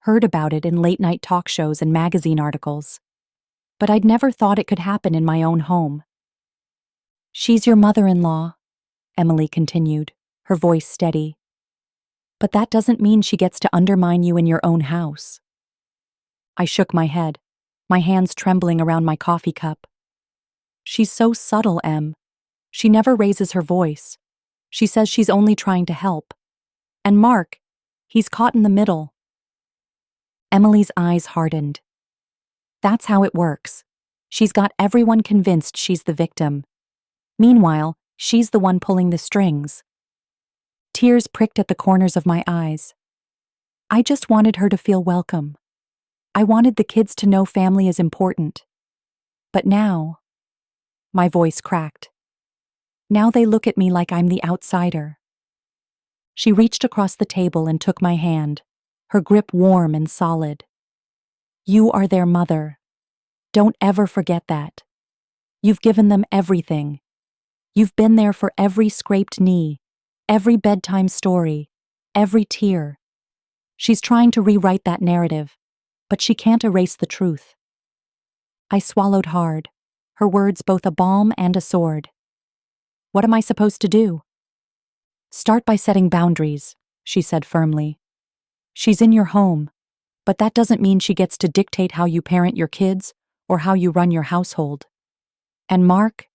heard about it in late-night talk shows and magazine articles. But I'd never thought it could happen in my own home. "She's your mother-in-law," Emily continued, her voice steady. "But that doesn't mean she gets to undermine you in your own house." I shook my head, my hands trembling around my coffee cup. "She's so subtle, Em. She never raises her voice. She says she's only trying to help. And Mark, he's caught in the middle." Emily's eyes hardened. "That's how it works. She's got everyone convinced she's the victim. Meanwhile, she's the one pulling the strings." Tears pricked at the corners of my eyes. I just wanted her to feel welcome. I wanted the kids to know family is important. But now, my voice cracked. Now they look at me like I'm the outsider. She reached across the table and took my hand, her grip warm and solid. "You are their mother. Don't ever forget that. You've given them everything. You've been there for every scraped knee, every bedtime story, every tear." She's trying to rewrite that narrative, but she can't erase the truth. I swallowed hard, her words both a balm and a sword. "What am I supposed to do?" "Start by setting boundaries," she said firmly. "She's in your home, but that doesn't mean she gets to dictate how you parent your kids or how you run your household. And Mark?"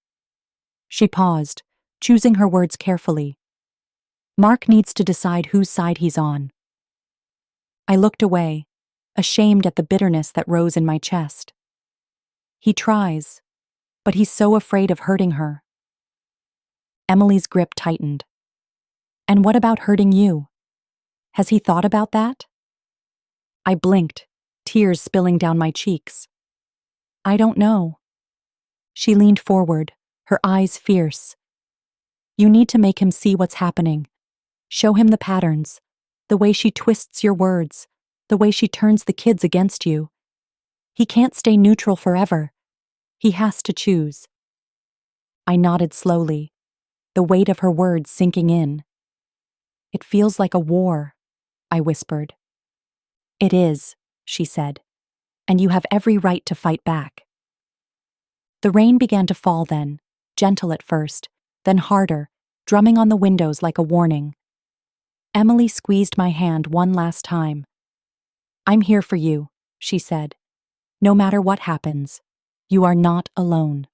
She paused, choosing her words carefully. "Mark needs to decide whose side he's on." I looked away, ashamed at the bitterness that rose in my chest. "He tries, but he's so afraid of hurting her." Emily's grip tightened. "And what about hurting you? Has he thought about that?" I blinked, tears spilling down my cheeks. "I don't know." She leaned forward, her eyes fierce. "You need to make him see what's happening. Show him the patterns, the way she twists your words, the way she turns the kids against you. He can't stay neutral forever. He has to choose." I nodded slowly, the weight of her words sinking in. "It feels like a war," I whispered. "It is," she said, "and you have every right to fight back." The rain began to fall then, gentle at first, then harder, drumming on the windows like a warning. Emily squeezed my hand one last time. "I'm here for you," she said. "No matter what happens, you are not alone."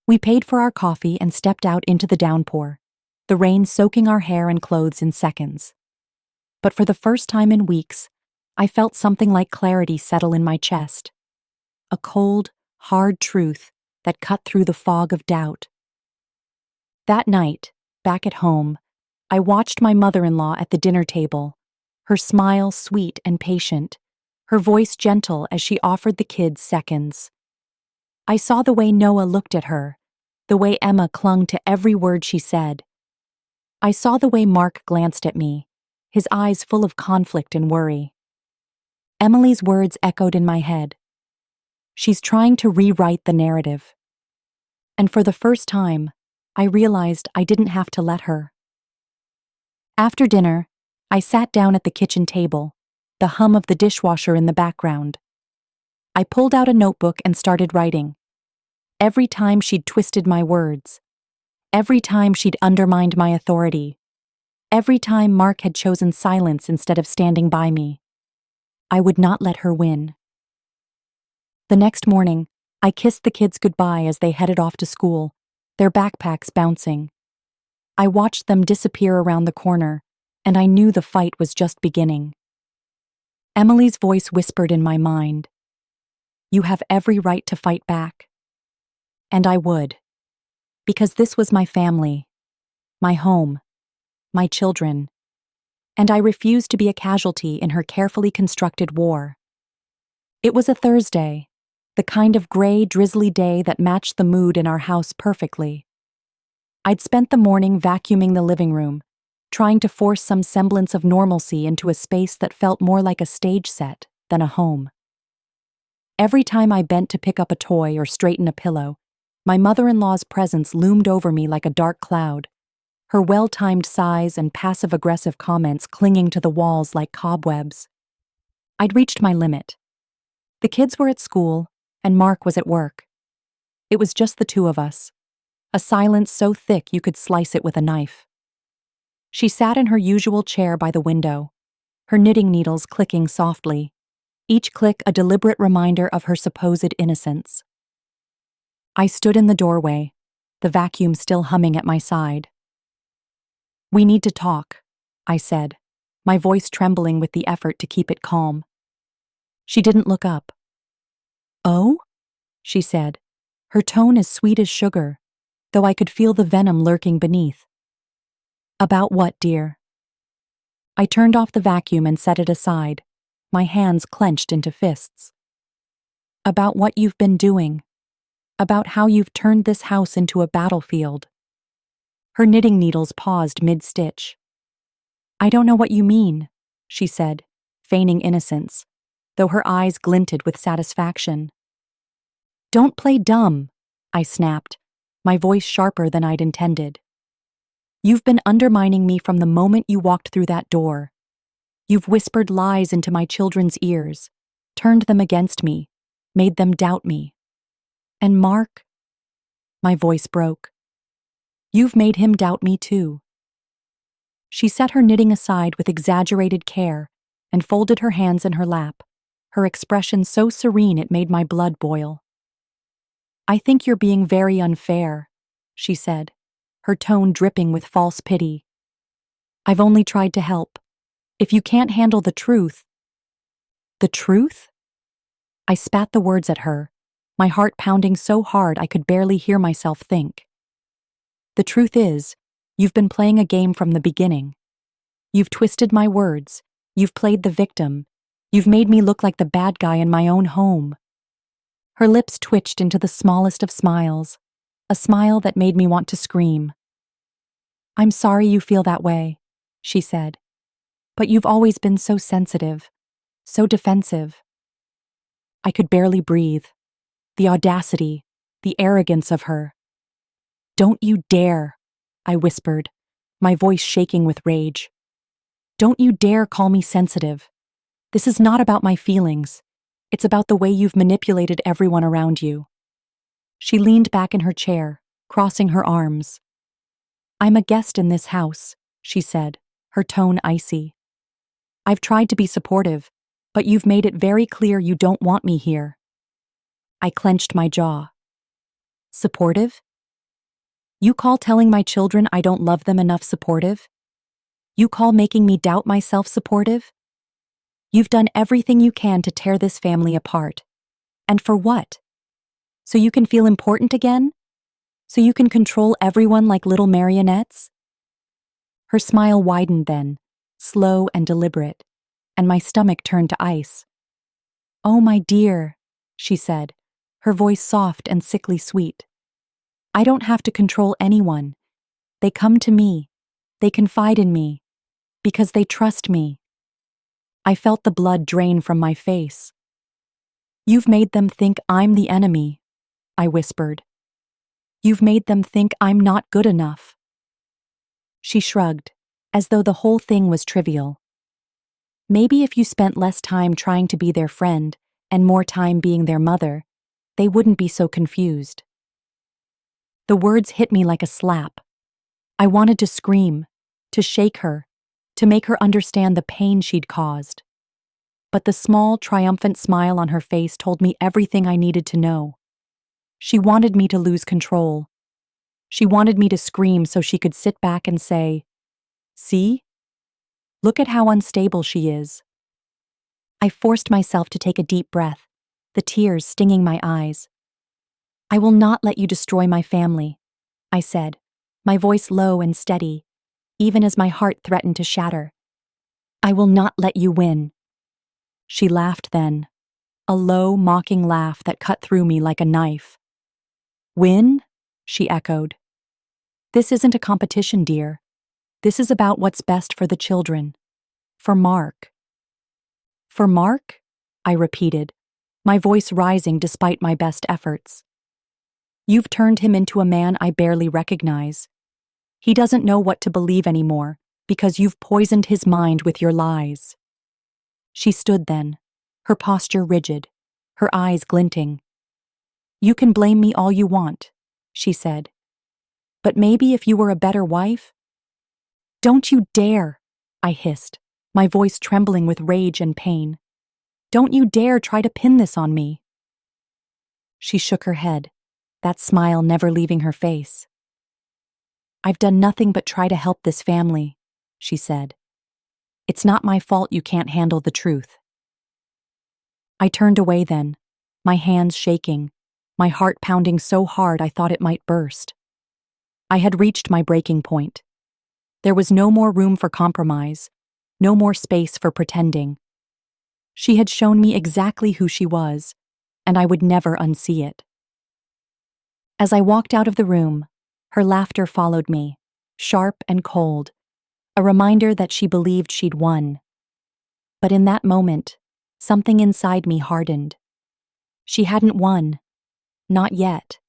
We paid for our coffee and stepped out into the downpour, the rain soaking our hair and clothes in seconds. But for the first time in weeks, I felt something like clarity settle in my chest. A cold, hard truth that cut through the fog of doubt. That night, back at home, I watched my mother-in-law at the dinner table, her smile sweet and patient, her voice gentle as she offered the kids seconds. I saw the way Noah looked at her, the way Emma clung to every word she said. I saw the way Mark glanced at me, his eyes full of conflict and worry. Emily's words echoed in my head. She's trying to rewrite the narrative. And for the first time, I realized I didn't have to let her. After dinner, I sat down at the kitchen table, the hum of the dishwasher in the background. I pulled out a notebook and started writing. Every time she'd twisted my words, every time she'd undermined my authority, every time Mark had chosen silence instead of standing by me, I would not let her win. The next morning, I kissed the kids goodbye as they headed off to school, their backpacks bouncing. I watched them disappear around the corner, and I knew the fight was just beginning. Emily's voice whispered in my mind, "You have every right to fight back." And I would, because this was my family, my home, my children, and I refused to be a casualty in her carefully constructed war. It was a Thursday, the kind of gray, drizzly day that matched the mood in our house perfectly. I'd spent the morning vacuuming the living room, trying to force some semblance of normalcy into a space that felt more like a stage set than a home. Every time I bent to pick up a toy or straighten a pillow, my mother-in-law's presence loomed over me like a dark cloud, her well-timed sighs and passive-aggressive comments clinging to the walls like cobwebs. I'd reached my limit. The kids were at school, and Mark was at work. It was just the two of us, a silence so thick you could slice it with a knife. She sat in her usual chair by the window, her knitting needles clicking softly, each click a deliberate reminder of her supposed innocence. I stood in the doorway, the vacuum still humming at my side. "We need to talk," I said, my voice trembling with the effort to keep it calm. She didn't look up. "Oh?" she said, her tone as sweet as sugar, though I could feel the venom lurking beneath. "About what, dear?" I turned off the vacuum and set it aside, my hands clenched into fists. "About what you've been doing. About how you've turned this house into a battlefield." Her knitting needles paused mid-stitch. "I don't know what you mean," she said, feigning innocence, though her eyes glinted with satisfaction. "Don't play dumb," I snapped, my voice sharper than I'd intended. "You've been undermining me from the moment you walked through that door. You've whispered lies into my children's ears, turned them against me, made them doubt me. And Mark?" My voice broke. "You've made him doubt me too." She set her knitting aside with exaggerated care and folded her hands in her lap, her expression so serene it made my blood boil. "I think you're being very unfair," she said, her tone dripping with false pity. "I've only tried to help. If you can't handle the truth—" "The truth?" I spat the words at her, my heart pounding so hard I could barely hear myself think. "The truth is, you've been playing a game from the beginning. You've twisted my words, you've played the victim, you've made me look like the bad guy in my own home." Her lips twitched into the smallest of smiles, a smile that made me want to scream. "I'm sorry you feel that way," she said, "but you've always been so sensitive, so defensive." I could barely breathe. The audacity, the arrogance of her. "Don't you dare," I whispered, my voice shaking with rage. "Don't you dare call me sensitive. This is not about my feelings. It's about the way you've manipulated everyone around you." She leaned back in her chair, crossing her arms. "I'm a guest in this house," she said, her tone icy. "I've tried to be supportive, but you've made it very clear you don't want me here." I clenched my jaw. "Supportive? You call telling my children I don't love them enough supportive? You call making me doubt myself supportive? You've done everything you can to tear this family apart. And for what? So you can feel important again? So you can control everyone like little marionettes?" Her smile widened then, slow and deliberate, and my stomach turned to ice. "Oh, my dear," she said, her voice soft and sickly sweet. "I don't have to control anyone. They come to me. They confide in me. Because they trust me." I felt the blood drain from my face. "You've made them think I'm the enemy," I whispered. "You've made them think I'm not good enough." She shrugged, as though the whole thing was trivial. "Maybe if you spent less time trying to be their friend and more time being their mother, they wouldn't be so confused." The words hit me like a slap. I wanted to scream, to shake her, to make her understand the pain she'd caused. But the small, triumphant smile on her face told me everything I needed to know. She wanted me to lose control. She wanted me to scream so she could sit back and say, "See? Look at how unstable she is." I forced myself to take a deep breath, the tears stinging my eyes. "I will not let you destroy my family," I said, my voice low and steady, even as my heart threatened to shatter. "I will not let you win." She laughed then, a low, mocking laugh that cut through me like a knife. "Win?" she echoed. "This isn't a competition, dear. This is about what's best for the children. For Mark." "For Mark?" I repeated, my voice rising despite my best efforts. You've turned him into a man I barely recognize. He doesn't know what to believe anymore because you've poisoned his mind with your lies. She stood then, her posture rigid, her eyes glinting. You can blame me all you want, she said. But maybe if you were a better wife? Don't you dare, I hissed, my voice trembling with rage and pain. Don't you dare try to pin this on me. She shook her head, that smile never leaving her face. I've done nothing but try to help this family, she said. It's not my fault you can't handle the truth. I turned away then, my hands shaking, my heart pounding so hard I thought it might burst. I had reached my breaking point. There was no more room for compromise, no more space for pretending. She had shown me exactly who she was, and I would never unsee it. As I walked out of the room, her laughter followed me, sharp and cold, a reminder that she believed she'd won. But in that moment, something inside me hardened. She hadn't won. Not yet.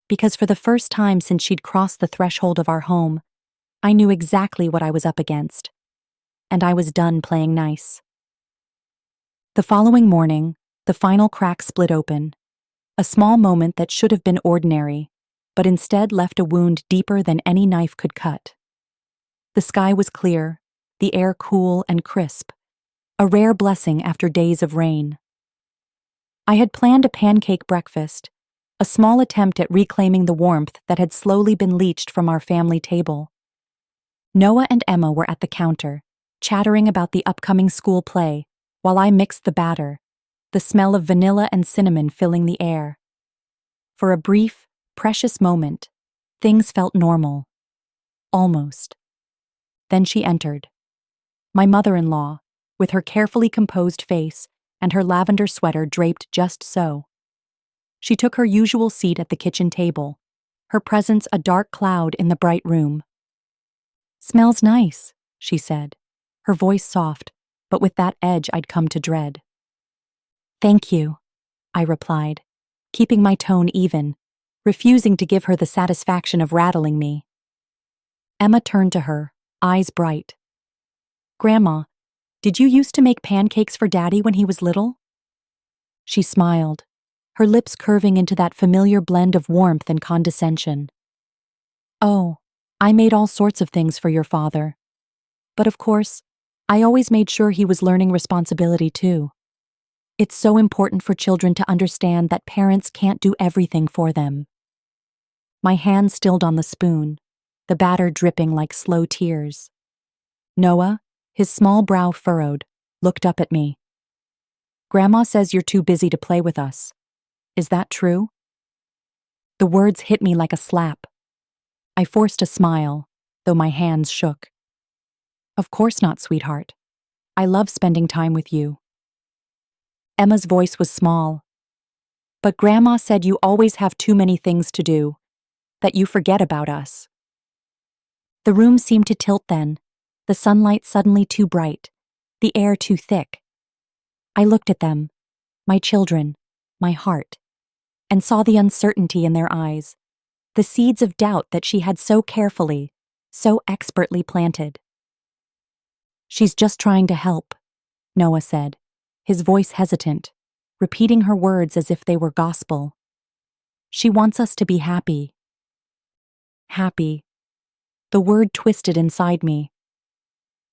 Because for the first time since she'd crossed the threshold of our home, I knew exactly what I was up against. And I was done playing nice. The following morning, the final crack split open. A small moment that should have been ordinary, but instead left a wound deeper than any knife could cut. The sky was clear, the air cool and crisp, a rare blessing after days of rain. I had planned a pancake breakfast, a small attempt at reclaiming the warmth that had slowly been leached from our family table. Noah and Emma were at the counter, chattering about the upcoming school play, while I mixed the batter, the smell of vanilla and cinnamon filling the air. For a brief, precious moment, things felt normal. Almost. Then she entered. My mother-in-law, with her carefully composed face and her lavender sweater draped just so. She took her usual seat at the kitchen table, her presence a dark cloud in the bright room. "Smells nice," she said, her voice soft, but with that edge I'd come to dread. "Thank you," I replied, keeping my tone even, refusing to give her the satisfaction of rattling me. Emma turned to her, eyes bright. "Grandma, did you used to make pancakes for Daddy when he was little?" She smiled, her lips curving into that familiar blend of warmth and condescension. "Oh, I made all sorts of things for your father. But of course, I always made sure he was learning responsibility too. It's so important for children to understand that parents can't do everything for them." My hand stilled on the spoon, the batter dripping like slow tears. Noah, his small brow furrowed, looked up at me. "Grandma says you're too busy to play with us. Is that true?" The words hit me like a slap. I forced a smile, though my hands shook. "Of course not, sweetheart. I love spending time with you." Emma's voice was small. "But Grandma said you always have too many things to do, that you forget about us." The room seemed to tilt then, the sunlight suddenly too bright, the air too thick. I looked at them, my children, my heart, and saw the uncertainty in their eyes, the seeds of doubt that she had so carefully, so expertly planted. "She's just trying to help," Noah said, his voice hesitant, repeating her words as if they were gospel. "She wants us to be happy." Happy. The word twisted inside me.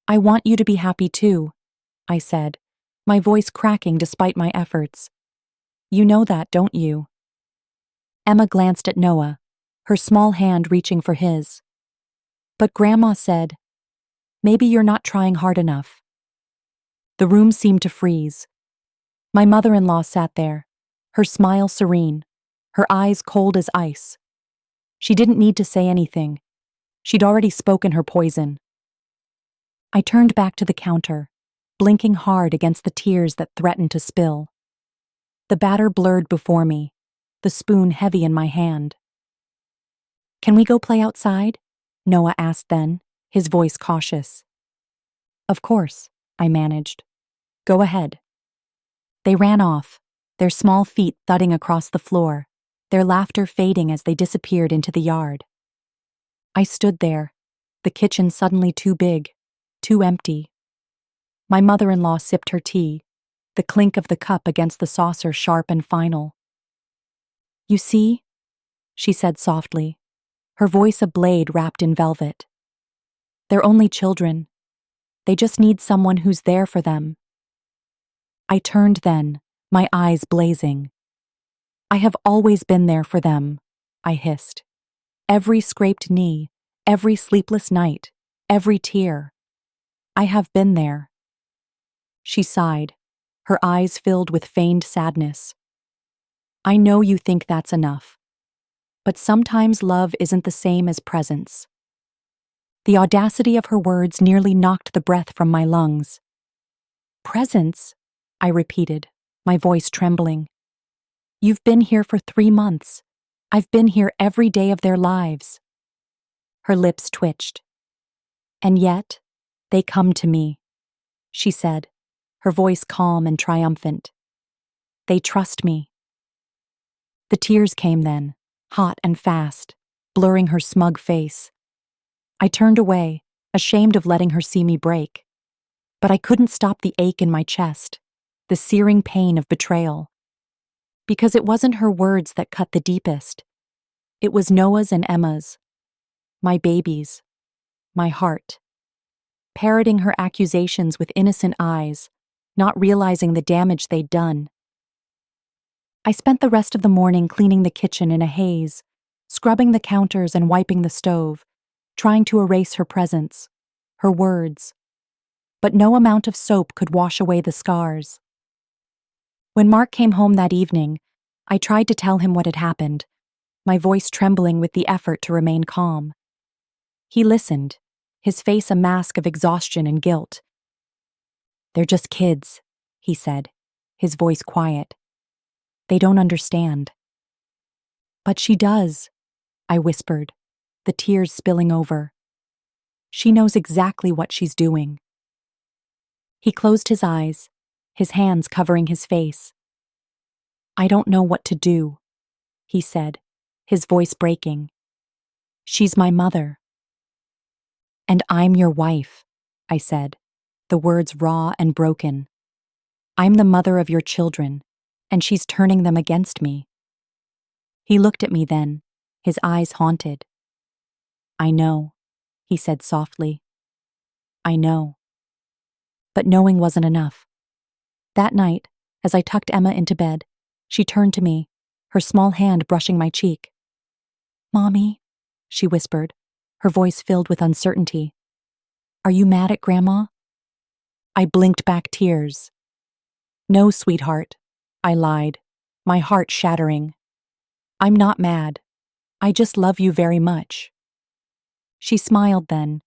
"I want you to be happy too," I said, my voice cracking despite my efforts. "You know that, don't you?" Emma glanced at Noah, her small hand reaching for his. "But Grandma said, maybe you're not trying hard enough." The room seemed to freeze. My mother-in-law sat there, her smile serene, her eyes cold as ice. She didn't need to say anything. She'd already spoken her poison. I turned back to the counter, blinking hard against the tears that threatened to spill. The batter blurred before me, the spoon heavy in my hand. "Can we go play outside?" Noah asked then, his voice cautious. "Of course," I managed. "Go ahead." They ran off, their small feet thudding across the floor, their laughter fading as they disappeared into the yard. I stood there, the kitchen suddenly too big, too empty. My mother-in-law sipped her tea, the clink of the cup against the saucer sharp and final. "You see?" she said softly, her voice a blade wrapped in velvet. "They're only children. They just need someone who's there for them." I turned then, my eyes blazing. "I have always been there for them," I hissed. "Every scraped knee, every sleepless night, every tear. I have been there." She sighed, her eyes filled with feigned sadness. "I know you think that's enough. But sometimes love isn't the same as presence." The audacity of her words nearly knocked the breath from my lungs. "Presence?" I repeated, my voice trembling. "You've been here for 3 months. I've been here every day of their lives." Her lips twitched. "And yet, they come to me," she said, her voice calm and triumphant. "They trust me." The tears came then, hot and fast, blurring her smug face. I turned away, ashamed of letting her see me break. But I couldn't stop the ache in my chest, the searing pain of betrayal. Because it wasn't her words that cut the deepest. It was Noah's and Emma's, my babies, my heart, parroting her accusations with innocent eyes, not realizing the damage they'd done. I spent the rest of the morning cleaning the kitchen in a haze, scrubbing the counters and wiping the stove, trying to erase her presence, her words. But no amount of soap could wash away the scars. When Mark came home that evening, I tried to tell him what had happened, my voice trembling with the effort to remain calm. He listened, his face a mask of exhaustion and guilt. "They're just kids," he said, his voice quiet. "They don't understand." "But she does," I whispered, the tears spilling over. "She knows exactly what she's doing." He closed his eyes, his hands covering his face. "I don't know what to do," he said, his voice breaking. "She's my mother." "And I'm your wife," I said, the words raw and broken. "I'm the mother of your children, and she's turning them against me." He looked at me then, his eyes haunted. "I know," he said softly. "I know." But knowing wasn't enough. That night, as I tucked Emma into bed, she turned to me, her small hand brushing my cheek. "Mommy," she whispered, her voice filled with uncertainty. "Are you mad at Grandma?" I blinked back tears. "No, sweetheart," I lied, my heart shattering. "I'm not mad. I just love you very much." She smiled then,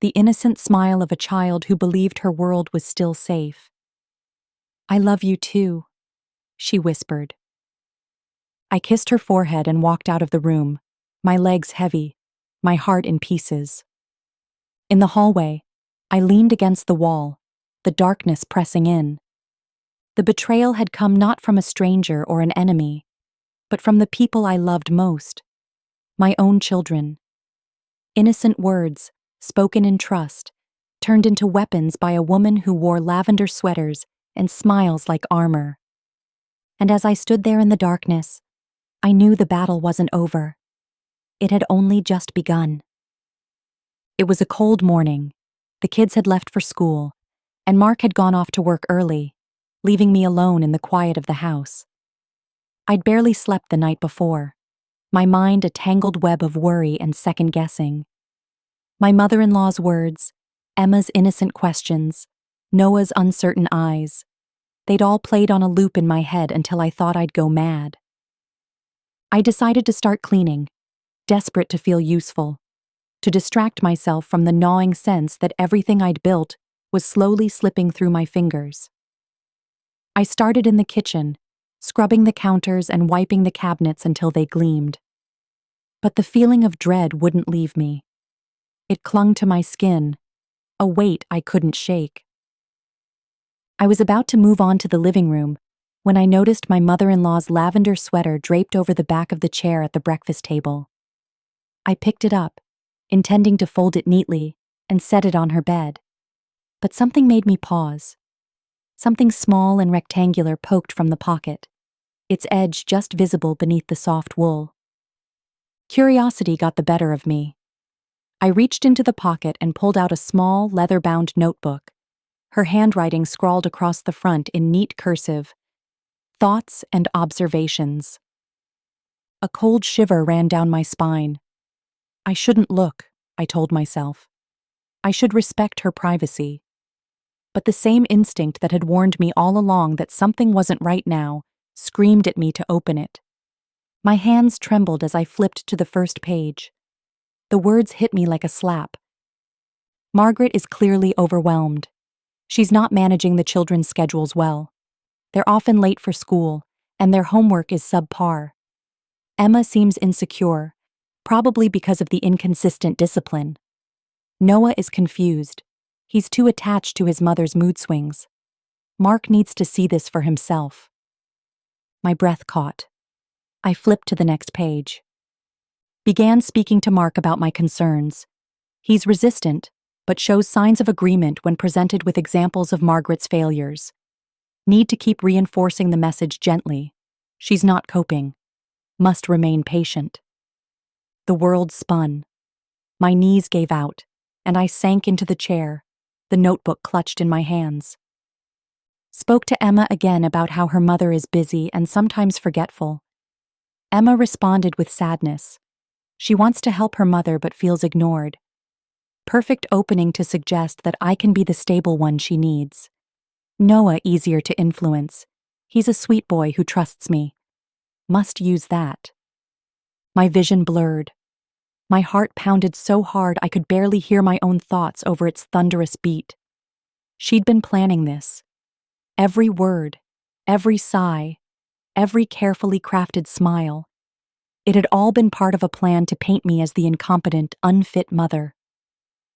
the innocent smile of a child who believed her world was still safe. "I love you too," she whispered. I kissed her forehead and walked out of the room, my legs heavy, my heart in pieces. In the hallway, I leaned against the wall, the darkness pressing in. The betrayal had come not from a stranger or an enemy, but from the people I loved most, my own children. Innocent words, spoken in trust, turned into weapons by a woman who wore lavender sweaters and smiles like armor. And as I stood there in the darkness, I knew the battle wasn't over. It had only just begun. It was a cold morning. The kids had left for school, and Mark had gone off to work early, leaving me alone in the quiet of the house. I'd barely slept the night before, my mind a tangled web of worry and second-guessing. My mother-in-law's words, Emma's innocent questions, Noah's uncertain eyes, they'd all played on a loop in my head until I thought I'd go mad. I decided to start cleaning, desperate to feel useful, to distract myself from the gnawing sense that everything I'd built was slowly slipping through my fingers. I started in the kitchen, scrubbing the counters and wiping the cabinets until they gleamed. But the feeling of dread wouldn't leave me. It clung to my skin, a weight I couldn't shake. I was about to move on to the living room when I noticed my mother-in-law's lavender sweater draped over the back of the chair at the breakfast table. I picked it up, intending to fold it neatly and set it on her bed. But something made me pause. Something small and rectangular poked from the pocket, its edge just visible beneath the soft wool. Curiosity got the better of me. I reached into the pocket and pulled out a small, leather-bound notebook, her handwriting scrawled across the front in neat cursive, "Thoughts and Observations." A cold shiver ran down my spine. I shouldn't look, I told myself. I should respect her privacy. But the same instinct that had warned me all along that something wasn't right now screamed at me to open it. My hands trembled as I flipped to the first page. The words hit me like a slap. Margaret is clearly overwhelmed. She's not managing the children's schedules well. They're often late for school, and their homework is subpar. Emma seems insecure, probably because of the inconsistent discipline. Noah is confused. He's too attached to his mother's mood swings. Mark needs to see this for himself. My breath caught. I flipped to the next page. Began speaking to Mark about my concerns. He's resistant, but shows signs of agreement when presented with examples of Margaret's failures. Need to keep reinforcing the message gently. She's not coping. Must remain patient. The world spun. My knees gave out, and I sank into the chair, the notebook clutched in my hands. Spoke to Emma again about how her mother is busy and sometimes forgetful. Emma responded with sadness. She wants to help her mother but feels ignored. Perfect opening to suggest that I can be the stable one she needs. Noah easier to influence. He's a sweet boy who trusts me. Must use that. My vision blurred. My heart pounded so hard I could barely hear my own thoughts over its thunderous beat. She'd been planning this. Every word, every sigh, every carefully crafted smile. It had all been part of a plan to paint me as the incompetent, unfit mother.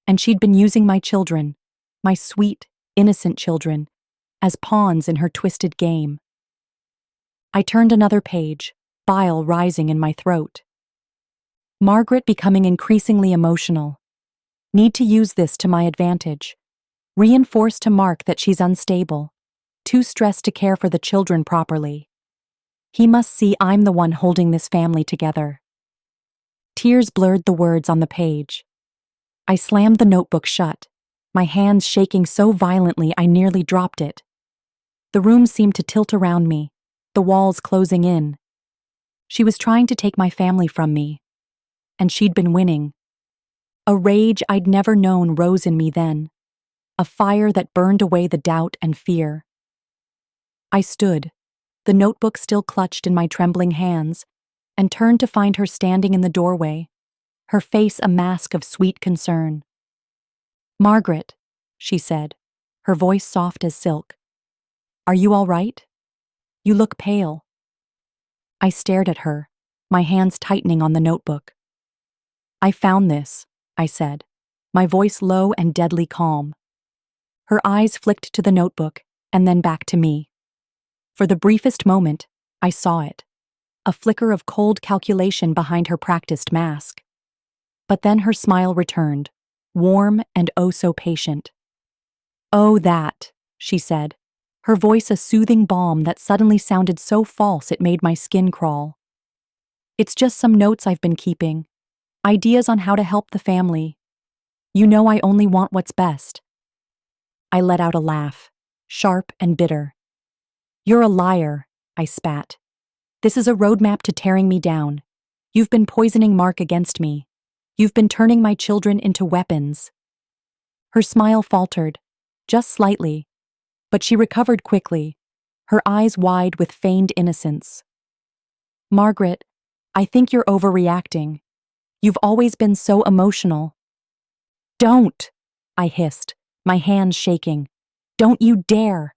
And she'd been using my children, my sweet, innocent children, as pawns in her twisted game. I turned another page, bile rising in my throat. Margaret becoming increasingly emotional. Need to use this to my advantage. Reinforce to Mark that she's unstable, too stressed to care for the children properly. He must see I'm the one holding this family together. Tears blurred the words on the page. I slammed the notebook shut, my hands shaking so violently I nearly dropped it. The room seemed to tilt around me, the walls closing in. She was trying to take my family from me, and she'd been winning. A rage I'd never known rose in me then, a fire that burned away the doubt and fear. I stood, the notebook still clutched in my trembling hands, and turned to find her standing in the doorway, her face a mask of sweet concern. "Margaret," she said, her voice soft as silk. "Are you all right? You look pale." I stared at her, my hands tightening on the notebook. "I found this," I said, my voice low and deadly calm. Her eyes flicked to the notebook and then back to me. For the briefest moment, I saw it, a flicker of cold calculation behind her practiced mask. But then her smile returned, warm and oh so patient. "Oh, that," she said, her voice a soothing balm that suddenly sounded so false it made my skin crawl. "It's just some notes I've been keeping, ideas on how to help the family. You know I only want what's best." I let out a laugh, sharp and bitter. "You're a liar," I spat. "This is a roadmap to tearing me down. You've been poisoning Mark against me. You've been turning my children into weapons." Her smile faltered, just slightly, but she recovered quickly, her eyes wide with feigned innocence. "Margaret, I think you're overreacting. You've always been so emotional." "Don't!" I hissed, my hands shaking. "Don't you dare!"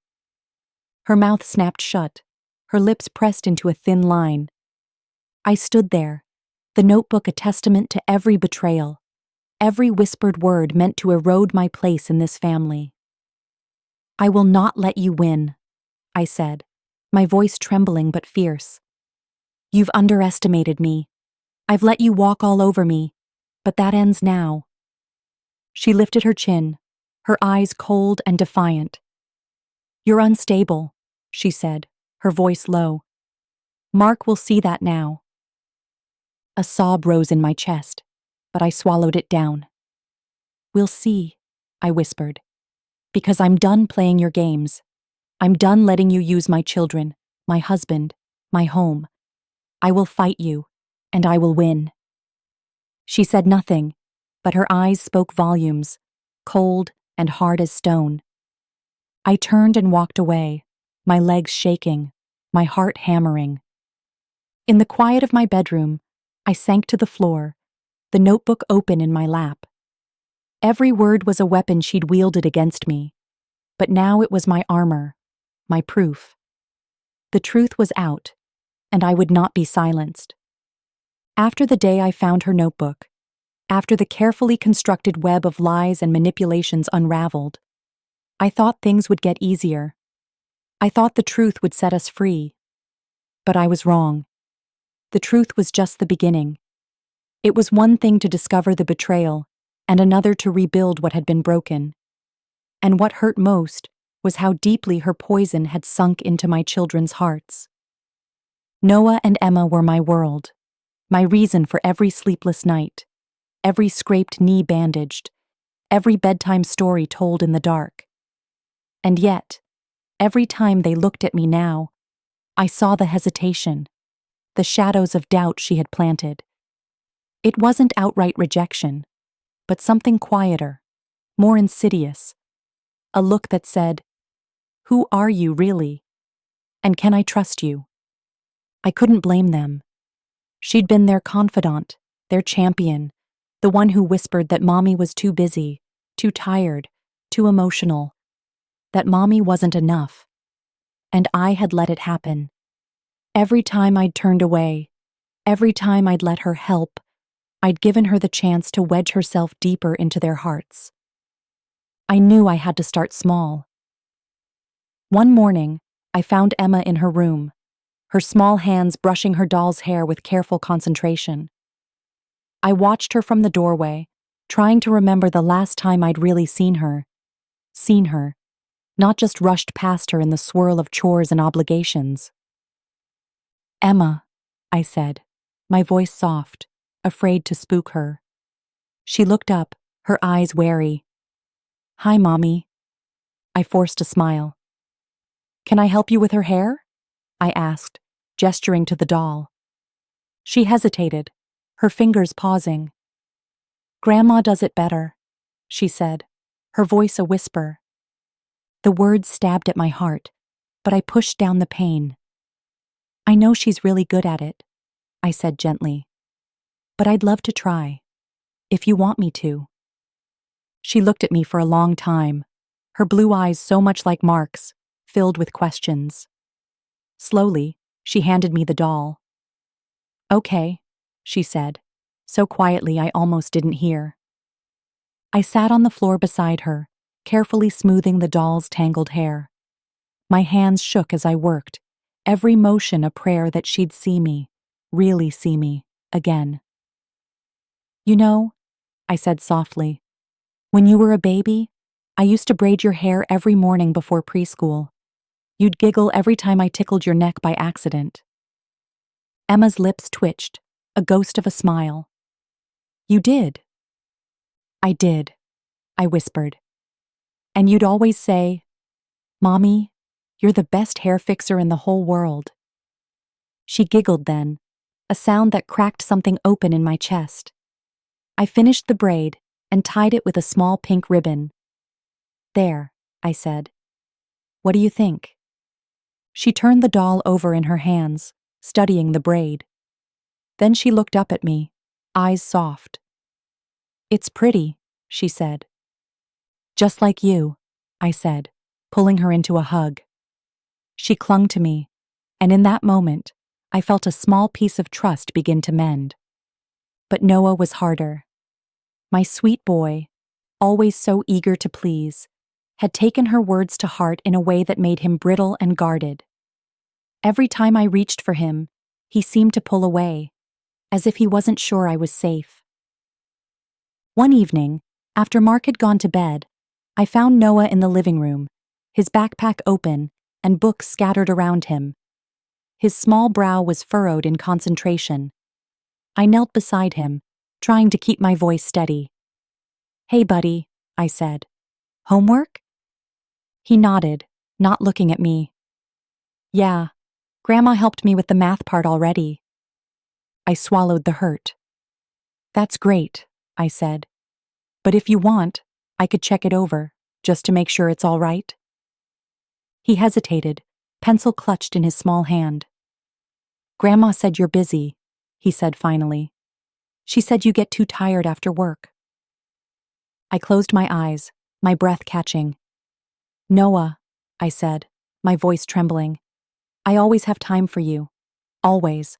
Her mouth snapped shut, her lips pressed into a thin line. I stood there, the notebook a testament to every betrayal, every whispered word meant to erode my place in this family. "I will not let you win," I said, my voice trembling but fierce. "You've underestimated me. I've let you walk all over me, but that ends now." She lifted her chin, her eyes cold and defiant. "You're unstable," she said, her voice low. "Mark will see that now." A sob rose in my chest, but I swallowed it down. "We'll see," I whispered, "because I'm done playing your games. I'm done letting you use my children, my husband, my home. I will fight you, and I will win." She said nothing, but her eyes spoke volumes, cold and hard as stone. I turned and walked away, my legs shaking, my heart hammering. In the quiet of my bedroom, I sank to the floor, the notebook open in my lap. Every word was a weapon she'd wielded against me, but now it was my armor, my proof. The truth was out, and I would not be silenced. After the day I found her notebook, after the carefully constructed web of lies and manipulations unraveled, I thought things would get easier. I thought the truth would set us free. But I was wrong. The truth was just the beginning. It was one thing to discover the betrayal, and another to rebuild what had been broken. And what hurt most was how deeply her poison had sunk into my children's hearts. Noah and Emma were my world, my reason for every sleepless night, every scraped knee bandaged, every bedtime story told in the dark. And yet, every time they looked at me now, I saw the hesitation, the shadows of doubt she had planted. It wasn't outright rejection, but something quieter, more insidious, a look that said, "Who are you really? And can I trust you?" I couldn't blame them. She'd been their confidant, their champion, the one who whispered that Mommy was too busy, too tired, too emotional, that Mommy wasn't enough. And I had let it happen. Every time I'd turned away, every time I'd let her help, I'd given her the chance to wedge herself deeper into their hearts. I knew I had to start small. One morning, I found Emma in her room, her small hands brushing her doll's hair with careful concentration. I watched her from the doorway, trying to remember the last time I'd really seen her, not just rushed past her in the swirl of chores and obligations. "Emma," I said, my voice soft, afraid to spook her. She looked up, her eyes wary. "Hi, Mommy." I forced a smile. "Can I help you with her hair?" I asked, gesturing to the doll. She hesitated, her fingers pausing. "Grandma does it better," she said, her voice a whisper. The words stabbed at my heart, but I pushed down the pain. "I know she's really good at it," I said gently. "But I'd love to try, if you want me to." She looked at me for a long time, her blue eyes so much like Mark's, filled with questions. Slowly, she handed me the doll. "Okay," she said, so quietly I almost didn't hear. I sat on the floor beside her, carefully smoothing the doll's tangled hair. My hands shook as I worked, every motion a prayer that she'd see me, really see me, again. "You know," I said softly, "when you were a baby, I used to braid your hair every morning before preschool. You'd giggle every time I tickled your neck by accident." Emma's lips twitched, a ghost of a smile. "You did?" "I did," I whispered. "And you'd always say, 'Mommy, you're the best hair fixer in the whole world.'" She giggled then, a sound that cracked something open in my chest. I finished the braid and tied it with a small pink ribbon. "There," I said. "What do you think?" She turned the doll over in her hands, studying the braid. Then she looked up at me, eyes soft. "It's pretty," she said. "Just like you," I said, pulling her into a hug. She clung to me, and in that moment, I felt a small piece of trust begin to mend. But Noah was harder. My sweet boy, always so eager to please, had taken her words to heart in a way that made him brittle and guarded. Every time I reached for him, he seemed to pull away, as if he wasn't sure I was safe. One evening, after Mark had gone to bed, I found Noah in the living room, his backpack open and books scattered around him. His small brow was furrowed in concentration. I knelt beside him, trying to keep my voice steady. "Hey, buddy," I said. "Homework?" He nodded, not looking at me. "Yeah, Grandma helped me with the math part already." I swallowed the hurt. "That's great," I said. "But if you want, I could check it over, just to make sure it's all right." He hesitated, pencil clutched in his small hand. "Grandma said you're busy," he said finally. "She said you get too tired after work." I closed my eyes, my breath catching. "Noah," I said, my voice trembling. "I always have time for you. Always.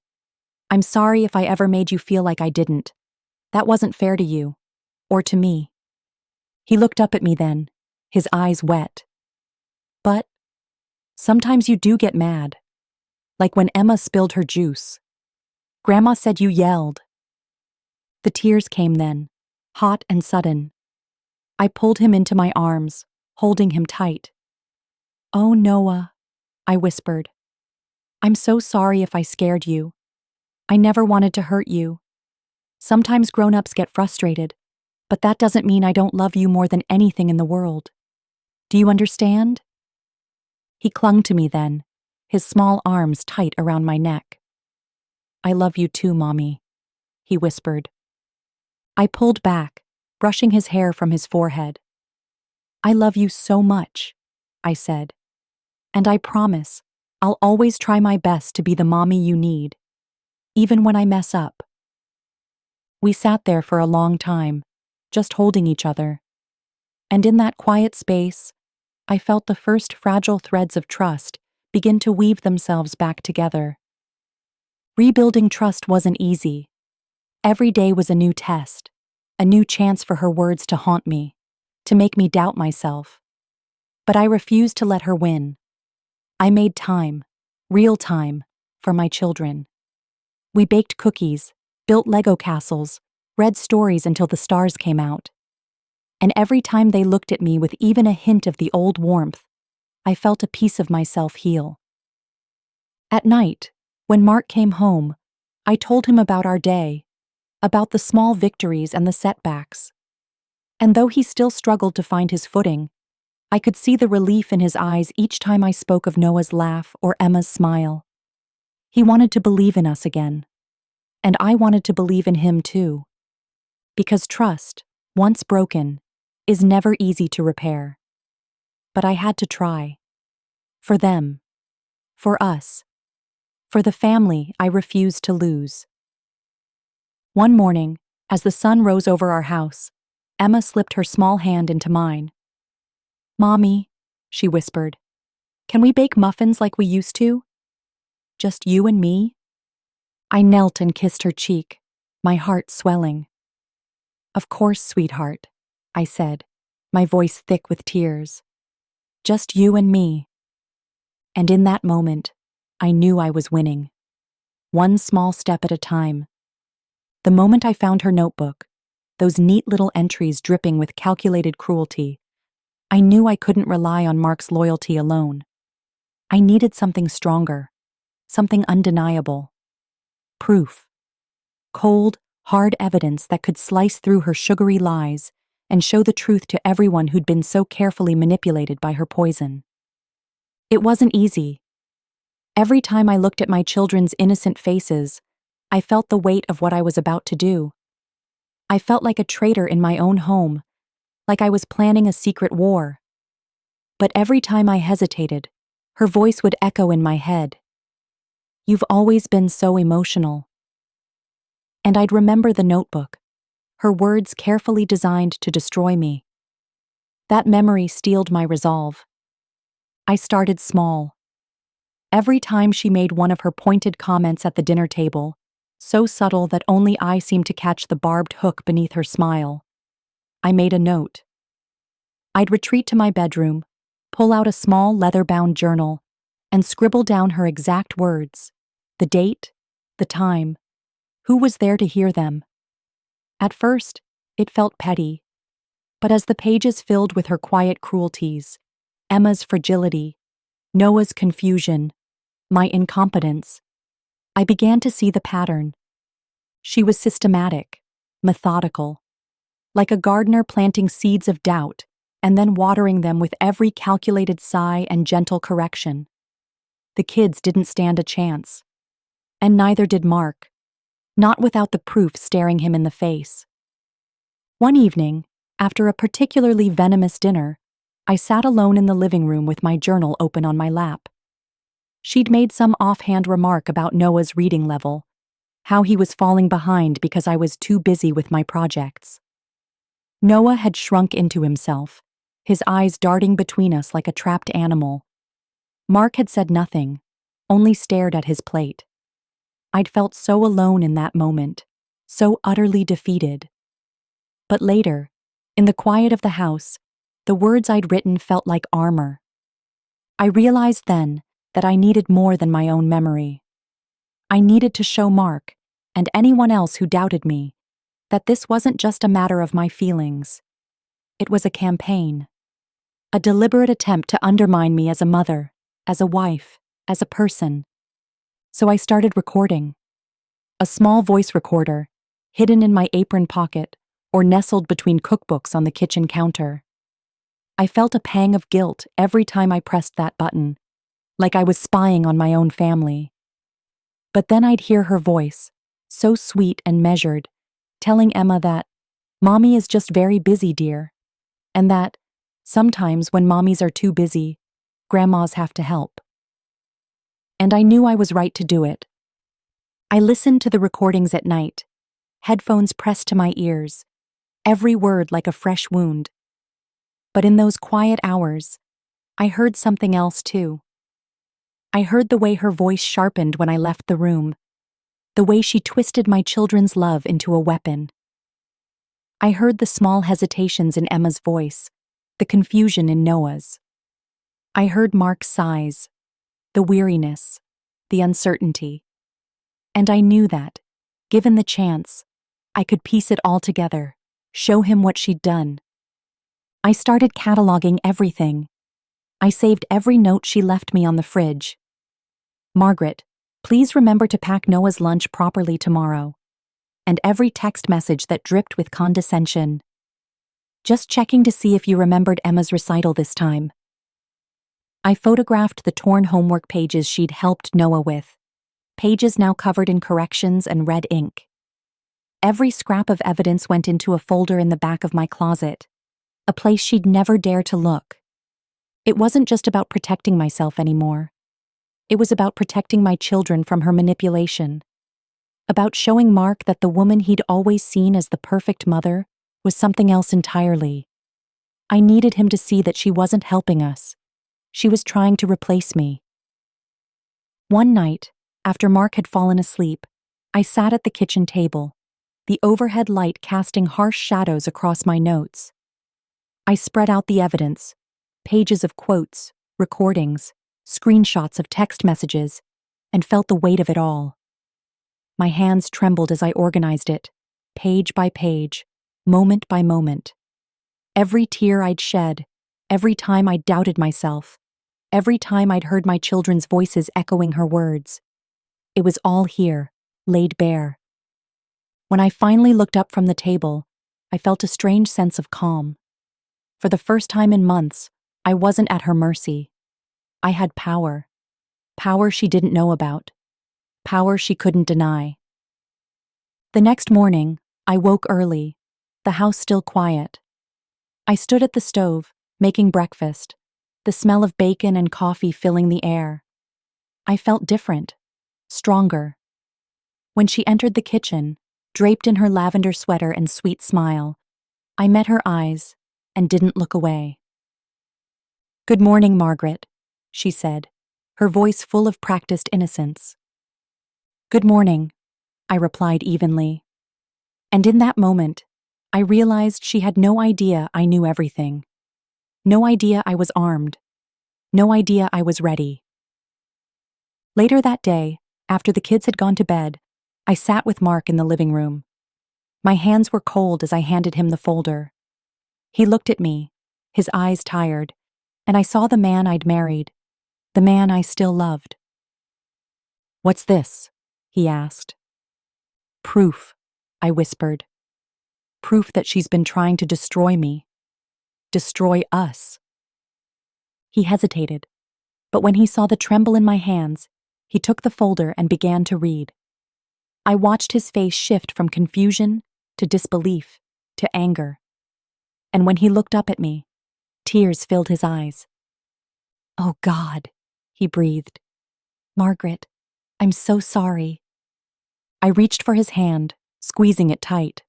I'm sorry if I ever made you feel like I didn't. That wasn't fair to you. Or to me." He looked up at me then, his eyes wet. "But sometimes you do get mad. Like when Emma spilled her juice. Grandma said you yelled." The tears came then, hot and sudden. I pulled him into my arms, holding him tight. "Oh, Noah," I whispered. "I'm so sorry if I scared you. I never wanted to hurt you. Sometimes grown-ups get frustrated, but that doesn't mean I don't love you more than anything in the world. Do you understand?" He clung to me then, his small arms tight around my neck. "I love you too, Mommy," he whispered. I pulled back, brushing his hair from his forehead. "I love you so much," I said. "And I promise I'll always try my best to be the mommy you need, even when I mess up." We sat there for a long time, just holding each other. And in that quiet space, I felt the first fragile threads of trust begin to weave themselves back together. Rebuilding trust wasn't easy. Every day was a new test, a new chance for her words to haunt me, to make me doubt myself. But I refused to let her win. I made time, real time, for my children. We baked cookies, built Lego castles, read stories until the stars came out. And every time they looked at me with even a hint of the old warmth, I felt a piece of myself heal. At night, when Mark came home, I told him about our day, about the small victories and the setbacks. And though he still struggled to find his footing, I could see the relief in his eyes each time I spoke of Noah's laugh or Emma's smile. He wanted to believe in us again. And I wanted to believe in him too. Because trust, once broken, is never easy to repair. But I had to try. For them. For us. For the family I refused to lose. One morning, as the sun rose over our house, Emma slipped her small hand into mine. "Mommy," she whispered, "can we bake muffins like we used to? Just you and me?" I knelt and kissed her cheek, my heart swelling. "Of course, sweetheart," I said, my voice thick with tears. "Just you and me." And in that moment, I knew I was winning. One small step at a time. The moment I found her notebook, those neat little entries dripping with calculated cruelty, I knew I couldn't rely on Mark's loyalty alone. I needed something stronger, something undeniable. Proof. Cold, hard evidence that could slice through her sugary lies and show the truth to everyone who'd been so carefully manipulated by her poison. It wasn't easy. Every time I looked at my children's innocent faces, I felt the weight of what I was about to do. I felt like a traitor in my own home, like I was planning a secret war. But every time I hesitated, her voice would echo in my head. "You've always been so emotional." And I'd remember the notebook, her words carefully designed to destroy me. That memory steeled my resolve. I started small. Every time she made one of her pointed comments at the dinner table, so subtle that only I seemed to catch the barbed hook beneath her smile, I made a note. I'd retreat to my bedroom, pull out a small leather-bound journal, and scribble down her exact words, the date, the time, who was there to hear them. At first, it felt petty, but as the pages filled with her quiet cruelties, Emma's fragility, Noah's confusion, my incompetence, I began to see the pattern. She was systematic, methodical, like a gardener planting seeds of doubt and then watering them with every calculated sigh and gentle correction. The kids didn't stand a chance. And neither did Mark, not without the proof staring him in the face. One evening, after a particularly venomous dinner, I sat alone in the living room with my journal open on my lap. She'd made some offhand remark about Noah's reading level, how he was falling behind because I was too busy with my projects. Noah had shrunk into himself, his eyes darting between us like a trapped animal. Mark had said nothing, only stared at his plate. I'd felt so alone in that moment, so utterly defeated. But later, in the quiet of the house, the words I'd written felt like armor. I realized then that I needed more than my own memory. I needed to show Mark, and anyone else who doubted me, that this wasn't just a matter of my feelings. It was a campaign. A deliberate attempt to undermine me as a mother, as a wife, as a person. So I started recording. A small voice recorder, hidden in my apron pocket or nestled between cookbooks on the kitchen counter. I felt a pang of guilt every time I pressed that button, like I was spying on my own family. But then I'd hear her voice, so sweet and measured, telling Emma that, "Mommy is just very busy, dear," and that, sometimes when mommies are too busy, grandmas have to help. And I knew I was right to do it. I listened to the recordings at night, headphones pressed to my ears, every word like a fresh wound. But in those quiet hours, I heard something else too. I heard the way her voice sharpened when I left the room, the way she twisted my children's love into a weapon. I heard the small hesitations in Emma's voice, the confusion in Noah's. I heard Mark's sighs, the weariness, the uncertainty. And I knew that, given the chance, I could piece it all together, show him what she'd done. I started cataloging everything. I saved every note she left me on the fridge. "Margaret, please remember to pack Noah's lunch properly tomorrow." And every text message that dripped with condescension. "Just checking to see if you remembered Emma's recital this time." I photographed the torn homework pages she'd helped Noah with, pages now covered in corrections and red ink. Every scrap of evidence went into a folder in the back of my closet, a place she'd never dare to look. It wasn't just about protecting myself anymore. It was about protecting my children from her manipulation. About showing Mark that the woman he'd always seen as the perfect mother was something else entirely. I needed him to see that she wasn't helping us. She was trying to replace me. One night, after Mark had fallen asleep, I sat at the kitchen table, the overhead light casting harsh shadows across my notes. I spread out the evidence, pages of quotes, recordings, screenshots of text messages, and felt the weight of it all. My hands trembled as I organized it, page by page, moment by moment. Every tear I'd shed, every time I doubted myself, every time I'd heard my children's voices echoing her words. It was all here, laid bare. When I finally looked up from the table, I felt a strange sense of calm. For the first time in months, I wasn't at her mercy. I had power. Power she didn't know about. Power she couldn't deny. The next morning, I woke early, the house still quiet. I stood at the stove, making breakfast, the smell of bacon and coffee filling the air. I felt different, stronger. When she entered the kitchen, draped in her lavender sweater and sweet smile, I met her eyes and didn't look away. "Good morning, Margaret," she said, her voice full of practiced innocence. "Good morning," I replied evenly. And in that moment, I realized she had no idea I knew everything. No idea I was armed. No idea I was ready. Later that day, after the kids had gone to bed, I sat with Mark in the living room. My hands were cold as I handed him the folder. He looked at me, his eyes tired, and I saw the man I'd married, the man I still loved. "What's this?" he asked. "Proof," I whispered. "Proof that she's been trying to destroy me. Destroy us." He hesitated, but when he saw the tremble in my hands, he took the folder and began to read. I watched his face shift from confusion to disbelief to anger. And when he looked up at me, tears filled his eyes. "Oh God," he breathed. "Margaret, I'm so sorry." I reached for his hand, squeezing it tight.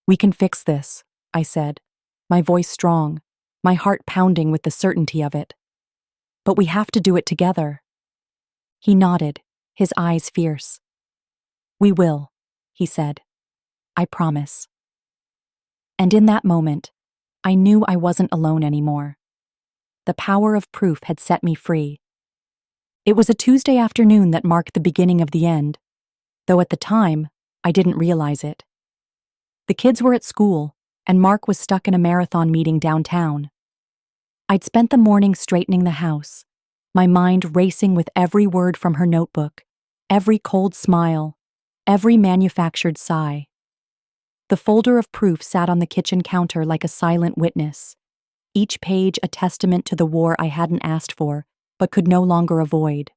"We can fix this," I said, my voice strong, my heart pounding with the certainty of it. "But we have to do it together." He nodded, his eyes fierce. "We will," he said. "I promise." And in that moment, I knew I wasn't alone anymore. The power of proof had set me free. It was a Tuesday afternoon that marked the beginning of the end, though at the time, I didn't realize it. The kids were at school, and Mark was stuck in a marathon meeting downtown. I'd spent the morning straightening the house, my mind racing with every word from her notebook, every cold smile, every manufactured sigh. The folder of proof sat on the kitchen counter like a silent witness, each page a testament to the war I hadn't asked for, but could no longer avoid.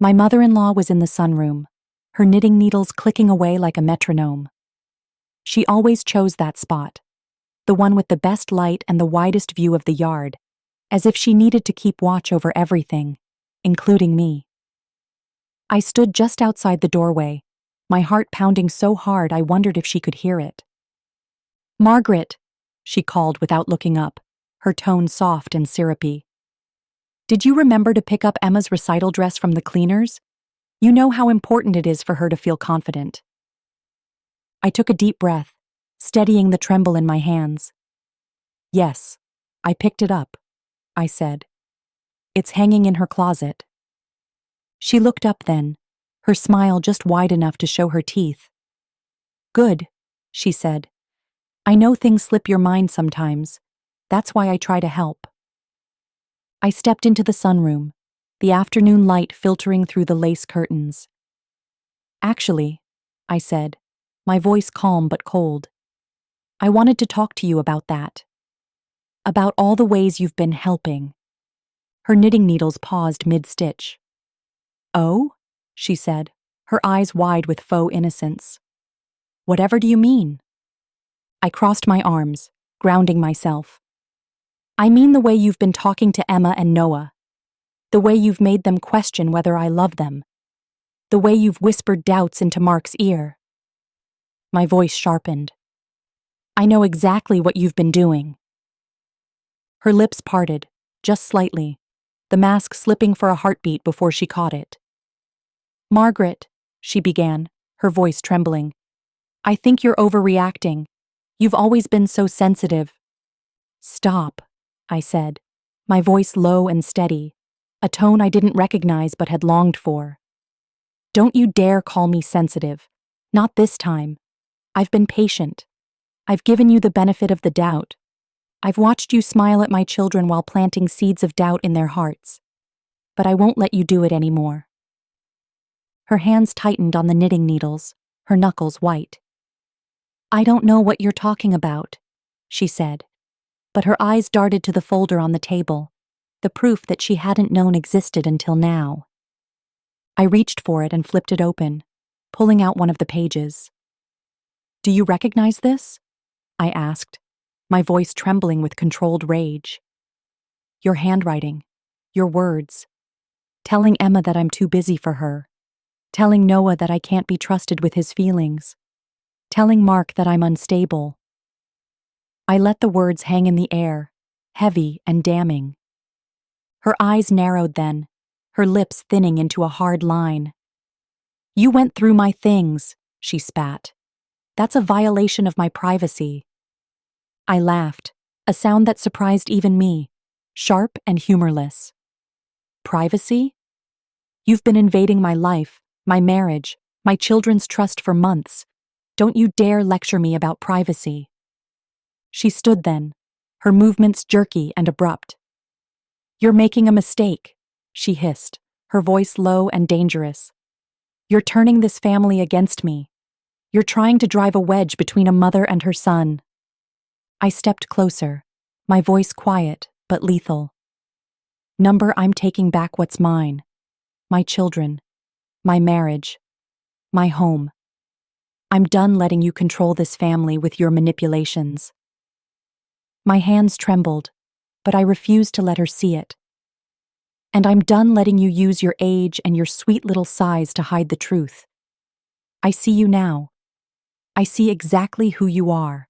My mother-in-law was in the sunroom, her knitting needles clicking away like a metronome. She always chose that spot, the one with the best light and the widest view of the yard, as if she needed to keep watch over everything, including me. I stood just outside the doorway, my heart pounding so hard I wondered if she could hear it. "Margaret," she called without looking up, her tone soft and syrupy. "Did you remember to pick up Emma's recital dress from the cleaners? You know how important it is for her to feel confident." I took a deep breath, steadying the tremble in my hands. "Yes, I picked it up," I said. "It's hanging in her closet." She looked up then, her smile just wide enough to show her teeth. "Good," she said. "I know things slip your mind sometimes. That's why I try to help." I stepped into the sunroom, the afternoon light filtering through the lace curtains. "Actually," I said, my voice calm but cold, "I wanted to talk to you about that. About all the ways you've been helping." Her knitting needles paused mid-stitch. "Oh?" she said, her eyes wide with faux innocence. "Whatever do you mean?" I crossed my arms, grounding myself. "I mean the way you've been talking to Emma and Noah. The way you've made them question whether I love them. The way you've whispered doubts into Mark's ear." My voice sharpened. "I know exactly what you've been doing." Her lips parted, just slightly, the mask slipping for a heartbeat before she caught it. "Margaret," she began, her voice trembling, "I think you're overreacting. You've always been so sensitive." "Stop," I said, my voice low and steady, a tone I didn't recognize but had longed for. "Don't you dare call me sensitive. Not this time. I've been patient. I've given you the benefit of the doubt. I've watched you smile at my children while planting seeds of doubt in their hearts. But I won't let you do it anymore." Her hands tightened on the knitting needles, her knuckles white. "I don't know what you're talking about," she said, but her eyes darted to the folder on the table, the proof that she hadn't known existed until now. I reached for it and flipped it open, pulling out one of the pages. "Do you recognize this?" I asked, my voice trembling with controlled rage. "Your handwriting, your words, telling Emma that I'm too busy for her, telling Noah that I can't be trusted with his feelings, telling Mark that I'm unstable." I let the words hang in the air, heavy and damning. Her eyes narrowed then, her lips thinning into a hard line. "You went through my things," she spat. "That's a violation of my privacy." I laughed, a sound that surprised even me, sharp and humorless. "Privacy?" You've been invading my life, my marriage, my children's trust for months. Don't you dare lecture me about privacy." She stood then, her movements jerky and abrupt. "You're making a mistake," she hissed, her voice low and dangerous. "You're turning this family against me. You're trying to drive a wedge between a mother and her son." I stepped closer, my voice quiet but lethal. "Number, I'm taking back what's mine. My children, my marriage, my home. I'm done letting you control this family with your manipulations." My hands trembled, but I refused to let her see it. "And I'm done letting you use your age and your sweet little size to hide the truth. I see you now. I see exactly who you are."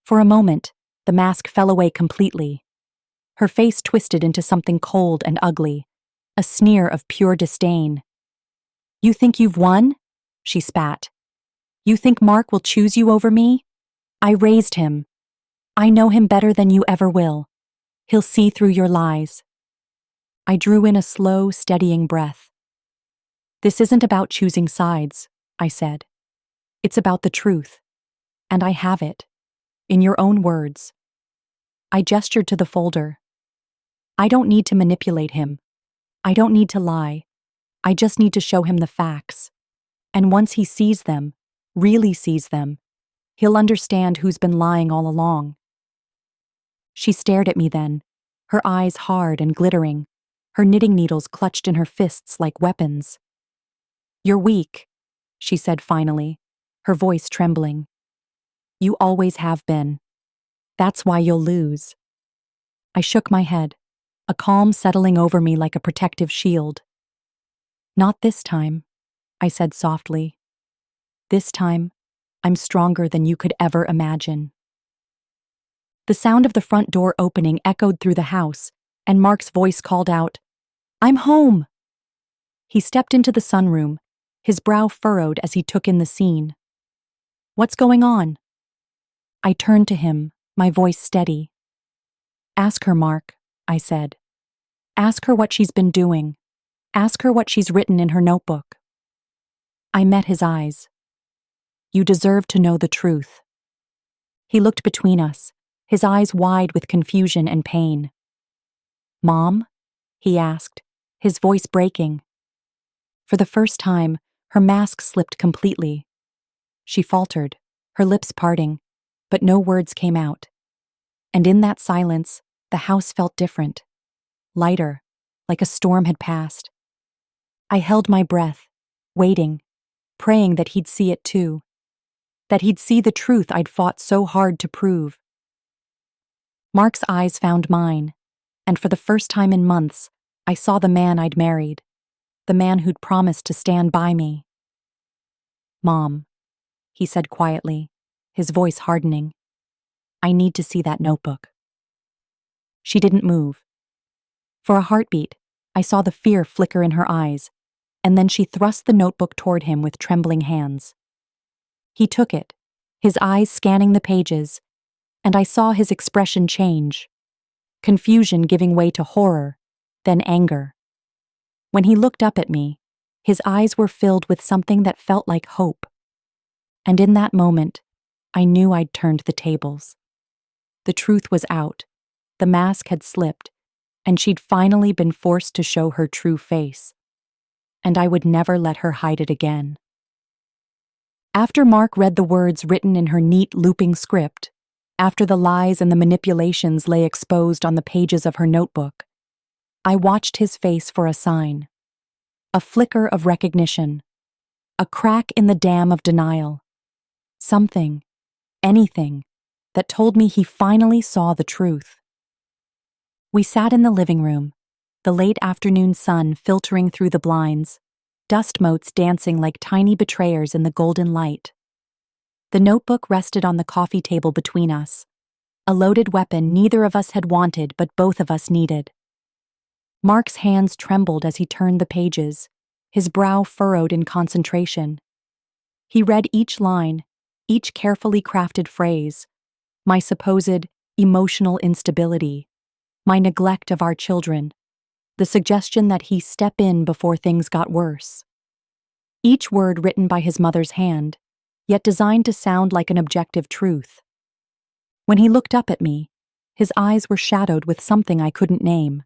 For a moment, the mask fell away completely. Her face twisted into something cold and ugly, a sneer of pure disdain. "You think you've won?" she spat. "You think Mark will choose you over me? I raised him. I know him better than you ever will. He'll see through your lies." I drew in a slow, steadying breath. "This isn't about choosing sides," I said. "It's about the truth. And I have it. In your own words." I gestured to the folder. "I don't need to manipulate him. I don't need to lie. I just need to show him the facts. And once he sees them, really sees them, he'll understand who's been lying all along." She stared at me then, her eyes hard and glittering, her knitting needles clutched in her fists like weapons. "You're weak," she said finally, her voice trembling. "You always have been. That's why you'll lose." I shook my head, a calm settling over me like a protective shield. "Not this time," I said softly. "This time, I'm stronger than you could ever imagine." The sound of the front door opening echoed through the house, and Mark's voice called out, "I'm home!" He stepped into the sunroom, his brow furrowed as he took in the scene. "What's going on?" I turned to him, my voice steady. "Ask her, Mark," I said. "Ask her what she's been doing. Ask her what she's written in her notebook." I met his eyes. "You deserve to know the truth." He looked between us, his eyes wide with confusion and pain. "Mom?" he asked, his voice breaking. For the first time, her mask slipped completely. She faltered, her lips parting, but no words came out. And in that silence, the house felt different, lighter, like a storm had passed. I held my breath, waiting, praying that he'd see it too, that he'd see the truth I'd fought so hard to prove. Mark's eyes found mine, and for the first time in months, I saw the man I'd married, the man who'd promised to stand by me. "Mom," he said quietly, his voice hardening, "I need to see that notebook." She didn't move. For a heartbeat, I saw the fear flicker in her eyes, and then she thrust the notebook toward him with trembling hands. He took it, his eyes scanning the pages, and I saw his expression change, confusion giving way to horror, then anger. When he looked up at me, his eyes were filled with something that felt like hope. And in that moment, I knew I'd turned the tables. The truth was out, the mask had slipped, and she'd finally been forced to show her true face. And I would never let her hide it again. After Mark read the words written in her neat looping script, after the lies and the manipulations lay exposed on the pages of her notebook, I watched his face for a sign. A flicker of recognition. A crack in the dam of denial. Something, anything, that told me he finally saw the truth. We sat in the living room, the late afternoon sun filtering through the blinds, dust motes dancing like tiny betrayers in the golden light. The notebook rested on the coffee table between us, a loaded weapon neither of us had wanted but both of us needed. Mark's hands trembled as he turned the pages, his brow furrowed in concentration. He read each line, each carefully crafted phrase, my supposed emotional instability, my neglect of our children, the suggestion that he step in before things got worse. Each word written by his mother's hand, yet designed to sound like an objective truth. When he looked up at me, his eyes were shadowed with something I couldn't name.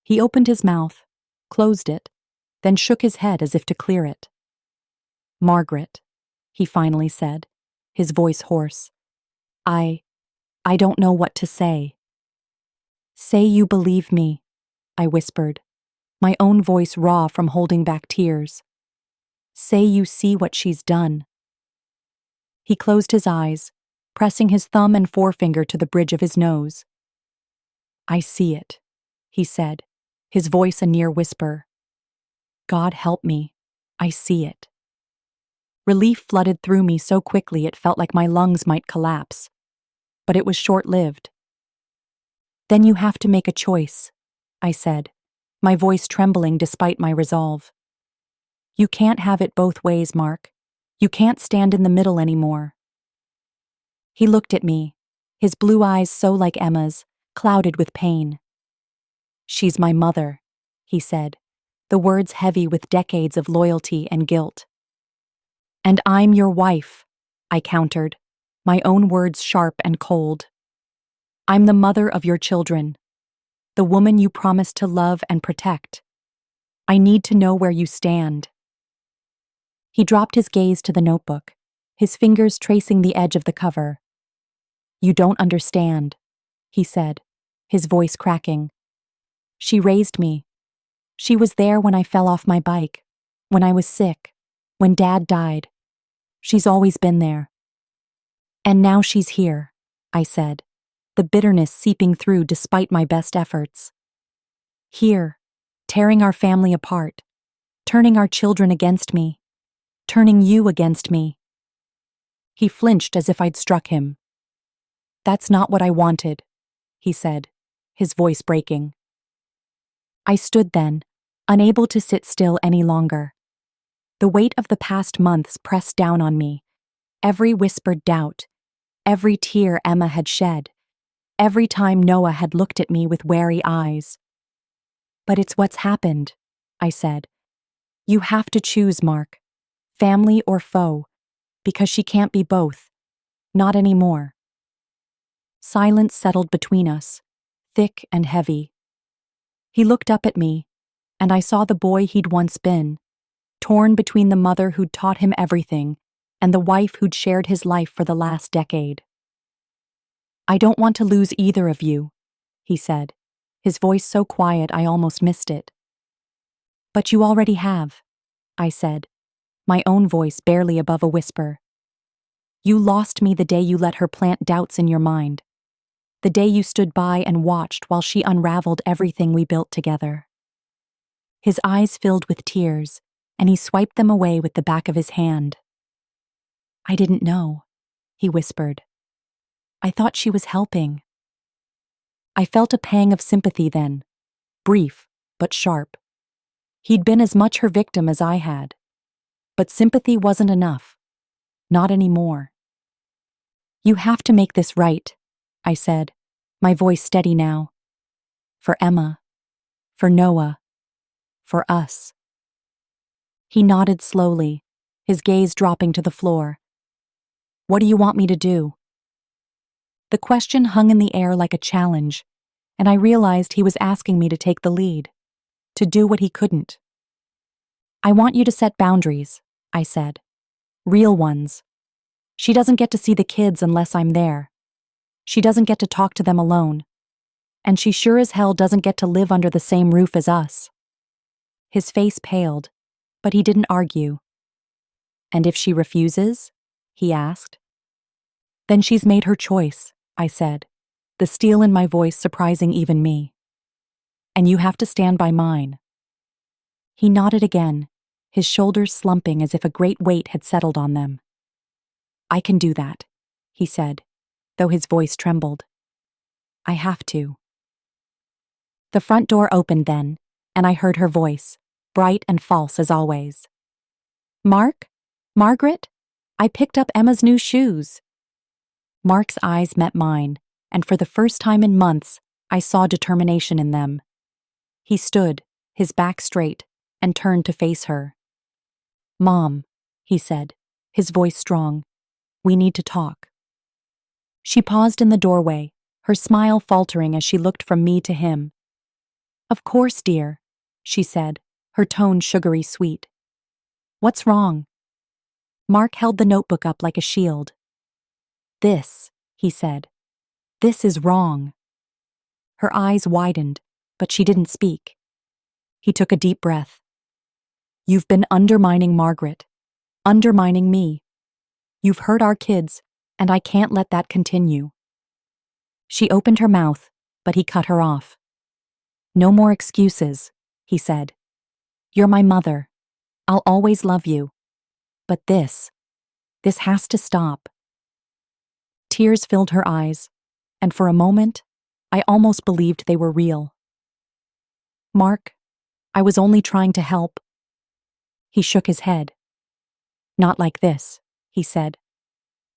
He opened his mouth, closed it, then shook his head as if to clear it. "Margaret," he finally said, his voice hoarse. I don't know what to say." "Say you believe me," I whispered, my own voice raw from holding back tears. "Say you see what she's done." He closed his eyes, pressing his thumb and forefinger to the bridge of his nose. "I see it," he said, his voice a near whisper. "God help me, I see it." Relief flooded through me so quickly it felt like my lungs might collapse. But it was short-lived. "Then you have to make a choice," I said, my voice trembling despite my resolve. "You can't have it both ways, Mark. You can't stand in the middle anymore." He looked at me, his blue eyes so like Emma's, clouded with pain. "She's my mother," he said, the words heavy with decades of loyalty and guilt. "And I'm your wife," I countered, my own words sharp and cold. "I'm the mother of your children, the woman you promised to love and protect. I need to know where you stand." He dropped his gaze to the notebook, his fingers tracing the edge of the cover. "You don't understand," he said, his voice cracking. "She raised me. She was there when I fell off my bike, when I was sick, when Dad died. She's always been there. And now she's here," I said, the bitterness seeping through despite my best efforts. "Here, tearing our family apart, turning our children against me, turning you against me." He flinched as if I'd struck him. "That's not what I wanted," he said, his voice breaking. I stood then, unable to sit still any longer. The weight of the past months pressed down on me, every whispered doubt, every tear Emma had shed, every time Noah had looked at me with wary eyes. "But it's what's happened," I said. "You have to choose, Mark, family or foe, because she can't be both. Not anymore." Silence settled between us, thick and heavy. He looked up at me, and I saw the boy he'd once been, torn between the mother who'd taught him everything and the wife who'd shared his life for the last decade. "I don't want to lose either of you," he said, his voice so quiet I almost missed it. "But you already have," I said, my own voice barely above a whisper. "You lost me the day you let her plant doubts in your mind, the day you stood by and watched while she unraveled everything we built together." His eyes filled with tears, and he swiped them away with the back of his hand. "I didn't know," he whispered. "I thought she was helping." I felt a pang of sympathy then, brief but sharp. He'd been as much her victim as I had. But sympathy wasn't enough. Not anymore. "You have to make this right," I said, my voice steady now. "For Emma, for Noah, for us." He nodded slowly, his gaze dropping to the floor. "What do you want me to do?" The question hung in the air like a challenge, and I realized he was asking me to take the lead, to do what he couldn't. "I want you to set boundaries," I said. "Real ones. She doesn't get to see the kids unless I'm there. She doesn't get to talk to them alone. And she sure as hell doesn't get to live under the same roof as us." His face paled, but he didn't argue. "And if she refuses?" he asked. "Then she's made her choice," I said, the steel in my voice surprising even me. "And you have to stand by mine." He nodded again, his shoulders slumping as if a great weight had settled on them. "I can do that," he said, though his voice trembled. "I have to." The front door opened then, and I heard her voice, bright and false as always. "Mark? Margaret? I picked up Emma's new shoes." Mark's eyes met mine, and for the first time in months, I saw determination in them. He stood, his back straight, and turned to face her. "Mom," he said, his voice strong, "we need to talk." She paused in the doorway, her smile faltering as she looked from me to him. "Of course, dear," she said, her tone sugary sweet. "What's wrong?" Mark held the notebook up like a shield. "This," he said, "this is wrong." Her eyes widened, but she didn't speak. He took a deep breath. "You've been undermining Margaret, undermining me. You've hurt our kids, and I can't let that continue." She opened her mouth, but he cut her off. "No more excuses," he said. "You're my mother. I'll always love you. But this has to stop." Tears filled her eyes, and for a moment, I almost believed they were real. "Mark, I was only trying to help." He shook his head. "Not like this," he said.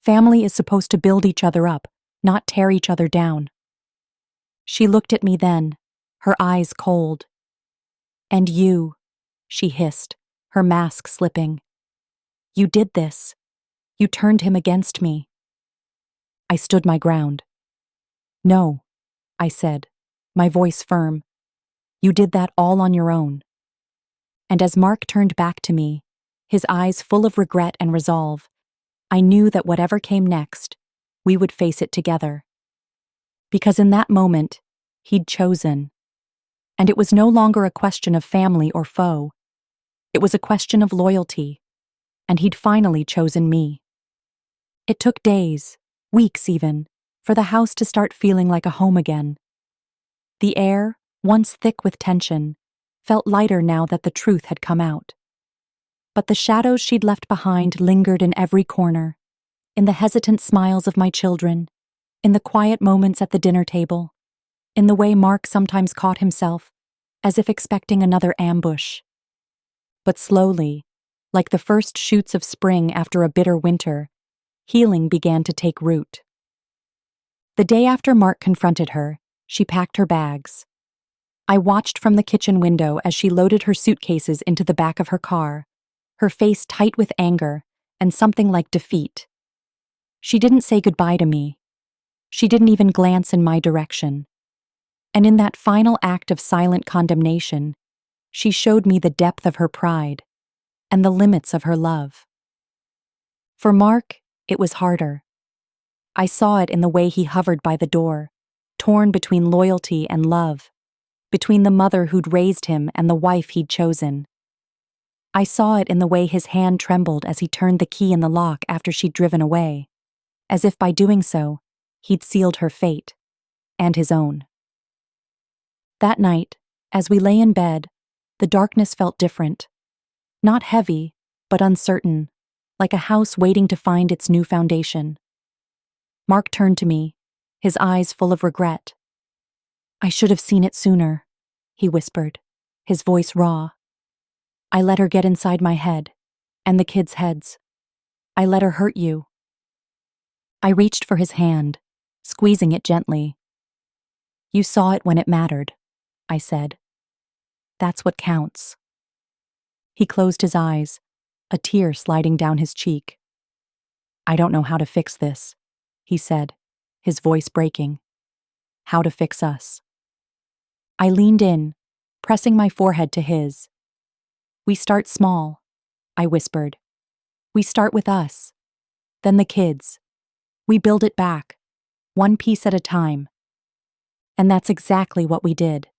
"Family is supposed to build each other up, not tear each other down." She looked at me then, her eyes cold. "And you," she hissed, her mask slipping. "You did this. You turned him against me." I stood my ground. "No," I said, my voice firm. "You did that all on your own." And as Mark turned back to me, his eyes full of regret and resolve, I knew that whatever came next, we would face it together. Because in that moment, he'd chosen. And it was no longer a question of family or foe. It was a question of loyalty. And he'd finally chosen me. It took days, weeks even, for the house to start feeling like a home again. The air, once thick with tension, felt lighter now that the truth had come out. But the shadows she'd left behind lingered in every corner, in the hesitant smiles of my children, in the quiet moments at the dinner table, in the way Mark sometimes caught himself, as if expecting another ambush. But slowly, like the first shoots of spring after a bitter winter, healing began to take root. The day after Mark confronted her, she packed her bags. I watched from the kitchen window as she loaded her suitcases into the back of her car, her face tight with anger and something like defeat. She didn't say goodbye to me. She didn't even glance in my direction. And in that final act of silent condemnation, she showed me the depth of her pride and the limits of her love. For Mark, it was harder. I saw it in the way he hovered by the door, torn between loyalty and love, between the mother who'd raised him and the wife he'd chosen. I saw it in the way his hand trembled as he turned the key in the lock after she'd driven away, as if by doing so, he'd sealed her fate, and his own. That night, as we lay in bed, the darkness felt different. Not heavy, but uncertain, like a house waiting to find its new foundation. Mark turned to me, his eyes full of regret. "I should have seen it sooner," he whispered, his voice raw. "I let her get inside my head, and the kids' heads. I let her hurt you." I reached for his hand, squeezing it gently. "You saw it when it mattered," I said. "That's what counts." He closed his eyes, a tear sliding down his cheek. "I don't know how to fix this," he said, his voice breaking. "How to fix us." I leaned in, pressing my forehead to his. "We start small," I whispered. "We start with us, then the kids. We build it back, one piece at a time." And that's exactly what we did.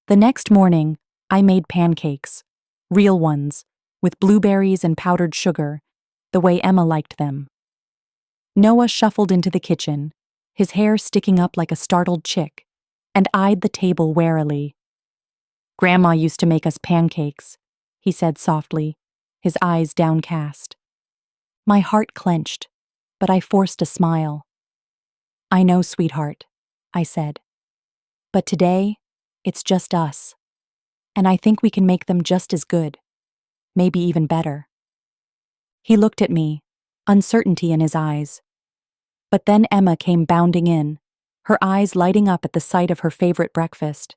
The next morning, I made pancakes, real ones, with blueberries and powdered sugar, the way Emma liked them. Noah shuffled into the kitchen, his hair sticking up like a startled chick, and eyed the table warily. "Grandma used to make us pancakes," he said softly, his eyes downcast. My heart clenched, but I forced a smile. "I know, sweetheart," I said. "But today, it's just us. And I think we can make them just as good, maybe even better." He looked at me, uncertainty in his eyes. But then Emma came bounding in, her eyes lighting up at the sight of her favorite breakfast.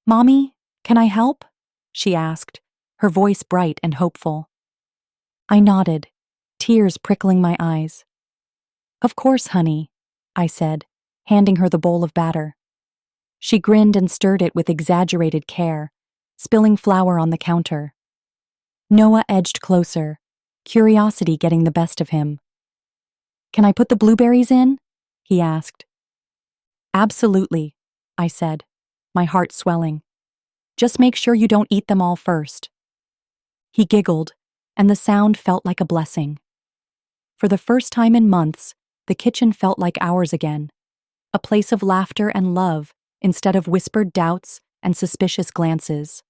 "Mommy, can I help?" she asked, her voice bright and hopeful. I nodded, tears prickling my eyes. "Of course, honey," I said, handing her the bowl of batter. She grinned and stirred it with exaggerated care, spilling flour on the counter. Noah edged closer, curiosity getting the best of him. "Can I put the blueberries in?" he asked. "Absolutely," I said, my heart swelling. "Just make sure you don't eat them all first." He giggled, and the sound felt like a blessing. For the first time in months, the kitchen felt like ours again, a place of laughter and love instead of whispered doubts and suspicious glances.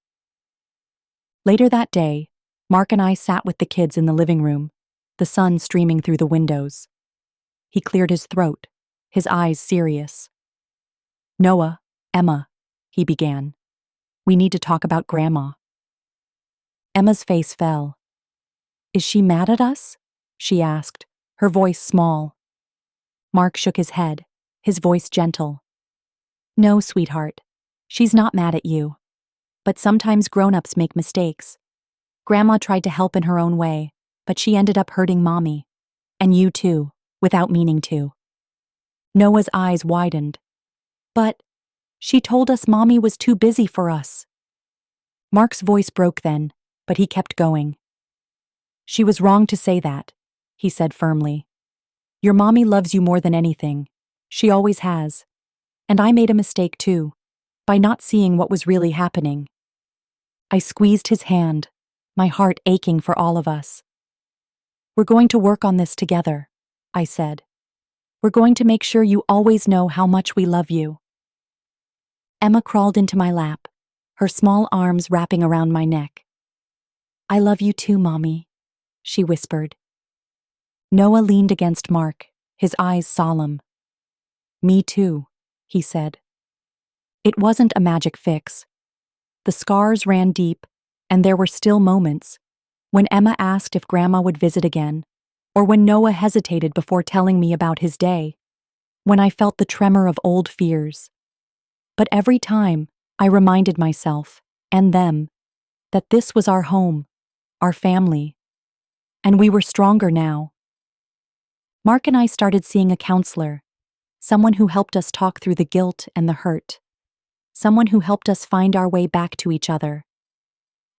Later that day, Mark and I sat with the kids in the living room, the sun streaming through the windows. He cleared his throat, his eyes serious. "Noah, Emma," he began. "We need to talk about Grandma." Emma's face fell. "Is she mad at us?" she asked, her voice small. Mark shook his head, his voice gentle. "No, sweetheart, she's not mad at you. But sometimes grown-ups make mistakes. Grandma tried to help in her own way, but she ended up hurting Mommy. And you too, without meaning to." Noah's eyes widened. "But she told us Mommy was too busy for us." Mark's voice broke then, but he kept going. "She was wrong to say that," he said firmly. "Your Mommy loves you more than anything. She always has. And I made a mistake too, by not seeing what was really happening." I squeezed his hand, my heart aching for all of us. "We're going to work on this together," I said. "We're going to make sure you always know how much we love you." Emma crawled into my lap, her small arms wrapping around my neck. "I love you too, Mommy," she whispered. Noah leaned against Mark, his eyes solemn. "Me too," he said. It wasn't a magic fix. The scars ran deep, and there were still moments when Emma asked if Grandma would visit again, or when Noah hesitated before telling me about his day, when I felt the tremor of old fears. But every time, I reminded myself, and them, that this was our home, our family, and we were stronger now. Mark and I started seeing a counselor, someone who helped us talk through the guilt and the hurt, someone who helped us find our way back to each other.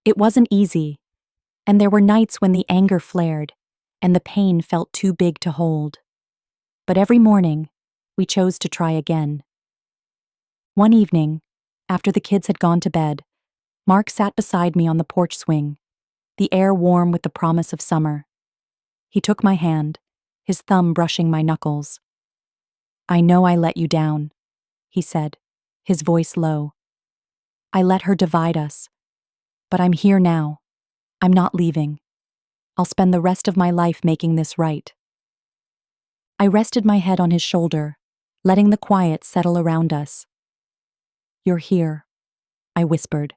It wasn't easy, and there were nights when the anger flared, and the pain felt too big to hold. But every morning, we chose to try again. One evening, after the kids had gone to bed, Mark sat beside me on the porch swing, the air warm with the promise of summer. He took my hand, his thumb brushing my knuckles. "I know I let you down," he said, his voice low. "I let her divide us. But I'm here now. I'm not leaving. I'll spend the rest of my life making this right." I rested my head on his shoulder, letting the quiet settle around us. "You're here," I whispered.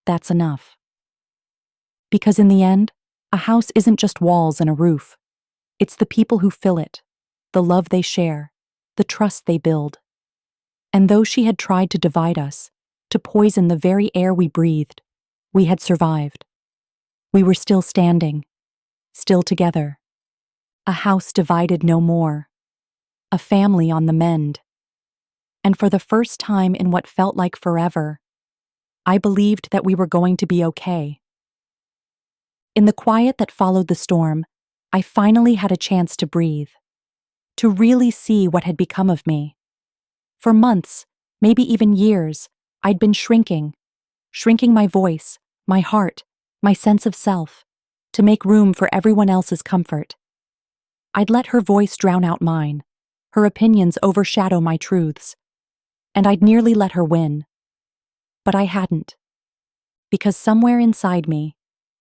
"That's enough." Because in the end, a house isn't just walls and a roof. It's the people who fill it, the love they share, the trust they build. And though she had tried to divide us, to poison the very air we breathed, we had survived. We were still standing, still together. A house divided no more. A family on the mend. And for the first time in what felt like forever, I believed that we were going to be okay. In the quiet that followed the storm, I finally had a chance to breathe, to really see what had become of me. For months, maybe even years, I'd been shrinking my voice, my heart, my sense of self, to make room for everyone else's comfort. I'd let her voice drown out mine, her opinions overshadow my truths, and I'd nearly let her win. But I hadn't, because somewhere inside me,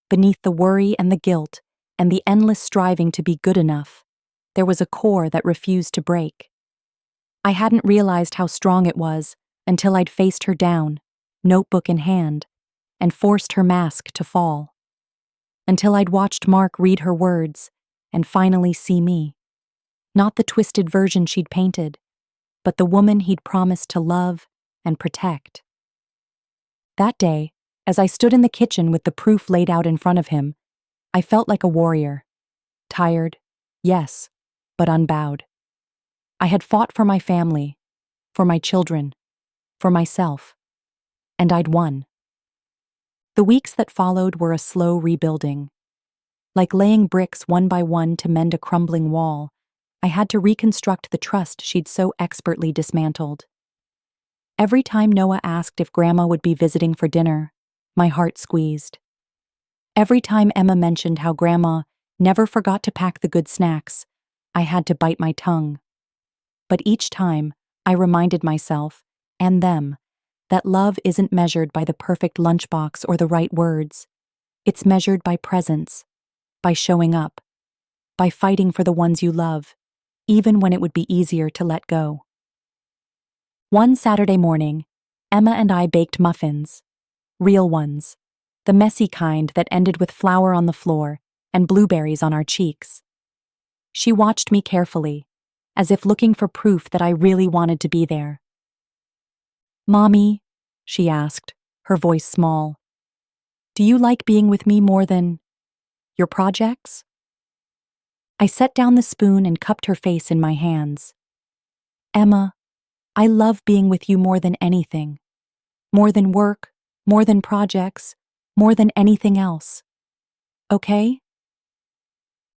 beneath the worry and the guilt and the endless striving to be good enough, there was a core that refused to break. I hadn't realized how strong it was until I'd faced her down, notebook in hand, and forced her mask to fall. Until I'd watched Mark read her words and finally see me. Not the twisted version she'd painted, but the woman he'd promised to love and protect. That day, as I stood in the kitchen with the proof laid out in front of him, I felt like a warrior. Tired, yes, but unbowed. I had fought for my family, for my children, for myself, and I'd won. The weeks that followed were a slow rebuilding. Like laying bricks one by one to mend a crumbling wall, I had to reconstruct the trust she'd so expertly dismantled. Every time Noah asked if Grandma would be visiting for dinner, my heart squeezed. Every time Emma mentioned how Grandma never forgot to pack the good snacks, I had to bite my tongue. But each time, I reminded myself, and them, that love isn't measured by the perfect lunchbox or the right words. It's measured by presence, by showing up, by fighting for the ones you love, even when it would be easier to let go. One Saturday morning, Emma and I baked muffins. Real ones. The messy kind that ended with flour on the floor and blueberries on our cheeks. She watched me carefully, as if looking for proof that I really wanted to be there. "Mommy," she asked, her voice small, "do you like being with me more than your projects?" I set down the spoon and cupped her face in my hands. "Emma, I love being with you more than anything. More than work, more than projects, more than anything else. Okay?"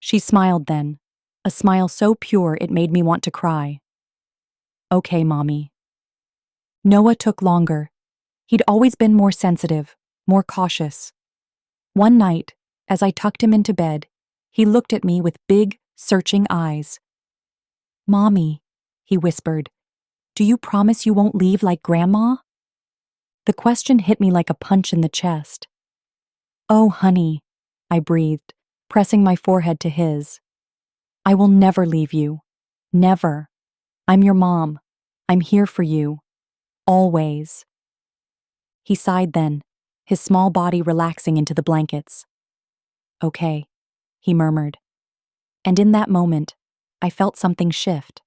She smiled then, a smile so pure it made me want to cry. "Okay, Mommy." Noah took longer. He'd always been more sensitive, more cautious. One night, as I tucked him into bed, he looked at me with big, searching eyes. "Mommy," he whispered, "do you promise you won't leave like Grandma?" The question hit me like a punch in the chest. "Oh, honey," I breathed, pressing my forehead to his. "I will never leave you. Never. I'm your mom. I'm here for you. Always." He sighed then, his small body relaxing into the blankets. "Okay," he murmured. And in that moment, I felt something shift.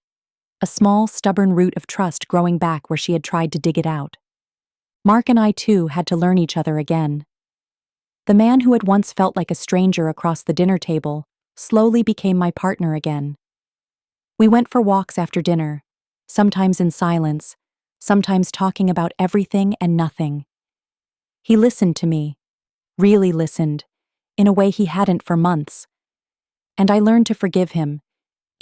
A small, stubborn root of trust growing back where she had tried to dig it out. Mark and I, too, had to learn each other again. The man who had once felt like a stranger across the dinner table slowly became my partner again. We went for walks after dinner, sometimes in silence, sometimes talking about everything and nothing. He listened to me, really listened, in a way he hadn't for months. And I learned to forgive him,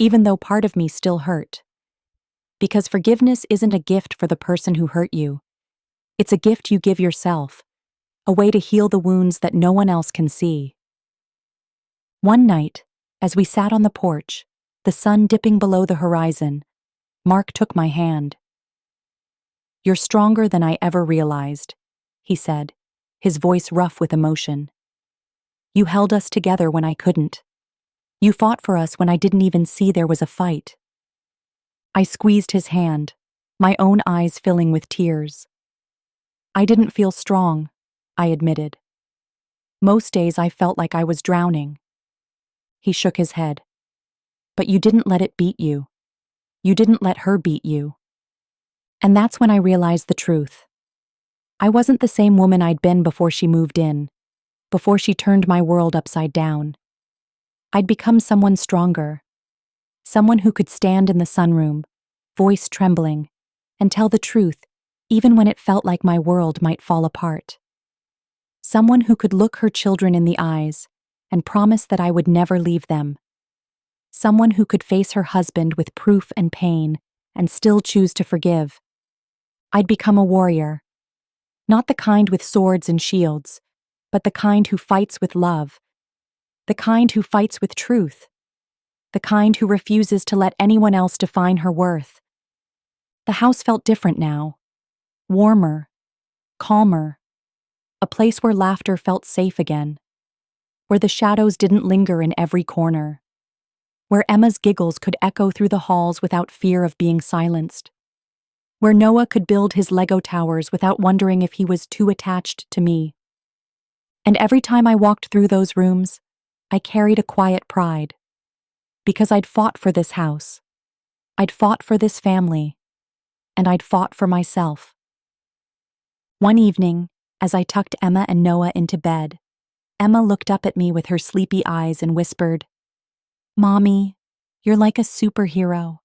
even though part of me still hurt. Because forgiveness isn't a gift for the person who hurt you. It's a gift you give yourself, a way to heal the wounds that no one else can see. One night, as we sat on the porch, the sun dipping below the horizon, Mark took my hand. "You're stronger than I ever realized," he said, his voice rough with emotion. "You held us together when I couldn't. You fought for us when I didn't even see there was a fight." I squeezed his hand, my own eyes filling with tears. "I didn't feel strong," I admitted. "Most days I felt like I was drowning." He shook his head. "But you didn't let it beat you. You didn't let her beat you." And that's when I realized the truth. I wasn't the same woman I'd been before she moved in, before she turned my world upside down. I'd become someone stronger, someone who could stand in the sunroom, voice trembling, and tell the truth even when it felt like my world might fall apart. Someone who could look her children in the eyes and promise that I would never leave them. Someone who could face her husband with proof and pain and still choose to forgive. I'd become a warrior. Not the kind with swords and shields, but the kind who fights with love. The kind who fights with truth. The kind who refuses to let anyone else define her worth. The house felt different now. Warmer. Calmer. A place where laughter felt safe again. Where the shadows didn't linger in every corner. Where Emma's giggles could echo through the halls without fear of being silenced. Where Noah could build his Lego towers without wondering if he was too attached to me. And every time I walked through those rooms, I carried a quiet pride. Because I'd fought for this house. I'd fought for this family. And I'd fought for myself. One evening, As I tucked Emma and Noah into bed, Emma looked up at me with her sleepy eyes and whispered, "Mommy, you're like a superhero."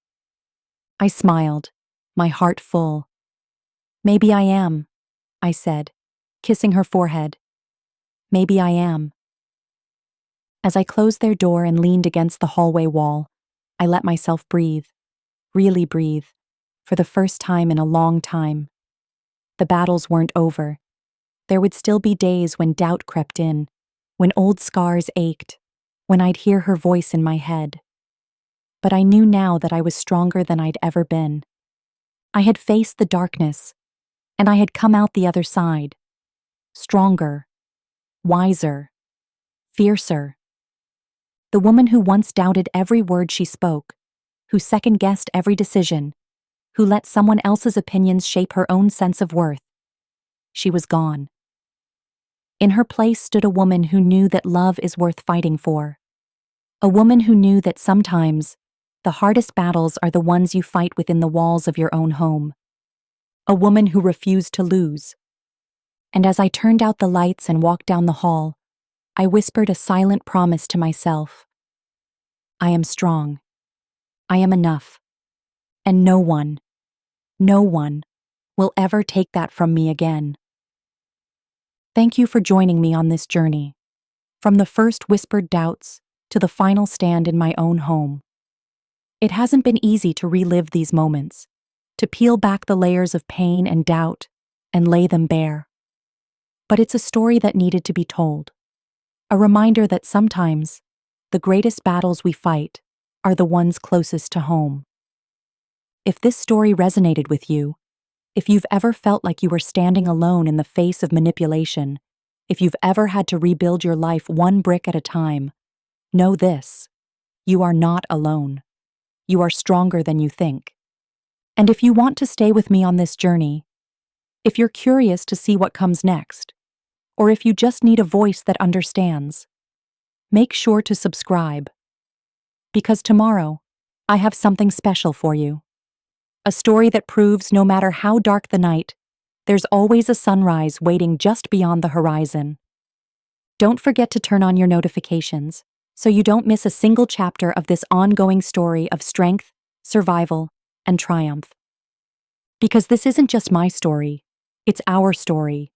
I smiled, my heart full. "Maybe I am," I said, kissing her forehead. "Maybe I am." As I closed their door and leaned against the hallway wall, I let myself breathe, really breathe, for the first time in a long time. The battles weren't over. There would still be days when doubt crept in, when old scars ached, when I'd hear her voice in my head. But I knew now that I was stronger than I'd ever been. I had faced the darkness, and I had come out the other side. Stronger, wiser, fiercer. The woman who once doubted every word she spoke, who second-guessed every decision, who let someone else's opinions shape her own sense of worth. She was gone. In her place stood a woman who knew that love is worth fighting for. A woman who knew that sometimes the hardest battles are the ones you fight within the walls of your own home. A woman who refused to lose. And as I turned out the lights and walked down the hall, I whispered a silent promise to myself. I am strong. I am enough. And no one will ever take that from me again. Thank you for joining me on this journey, from the first whispered doubts to the final stand in my own home. It hasn't been easy to relive these moments, to peel back the layers of pain and doubt and lay them bare. But it's a story that needed to be told, a reminder that sometimes the greatest battles we fight are the ones closest to home. If this story resonated with you, if you've ever felt like you were standing alone in the face of manipulation, if you've ever had to rebuild your life one brick at a time, know this: you are not alone. You are stronger than you think. And if you want to stay with me on this journey, if you're curious to see what comes next, or if you just need a voice that understands, make sure to subscribe. Because tomorrow, I have something special for you. A story that proves no matter how dark the night, there's always a sunrise waiting just beyond the horizon. Don't forget to turn on your notifications so you don't miss a single chapter of this ongoing story of strength, survival, and triumph. Because this isn't just my story, it's our story,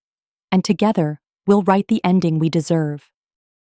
and together we'll write the ending we deserve.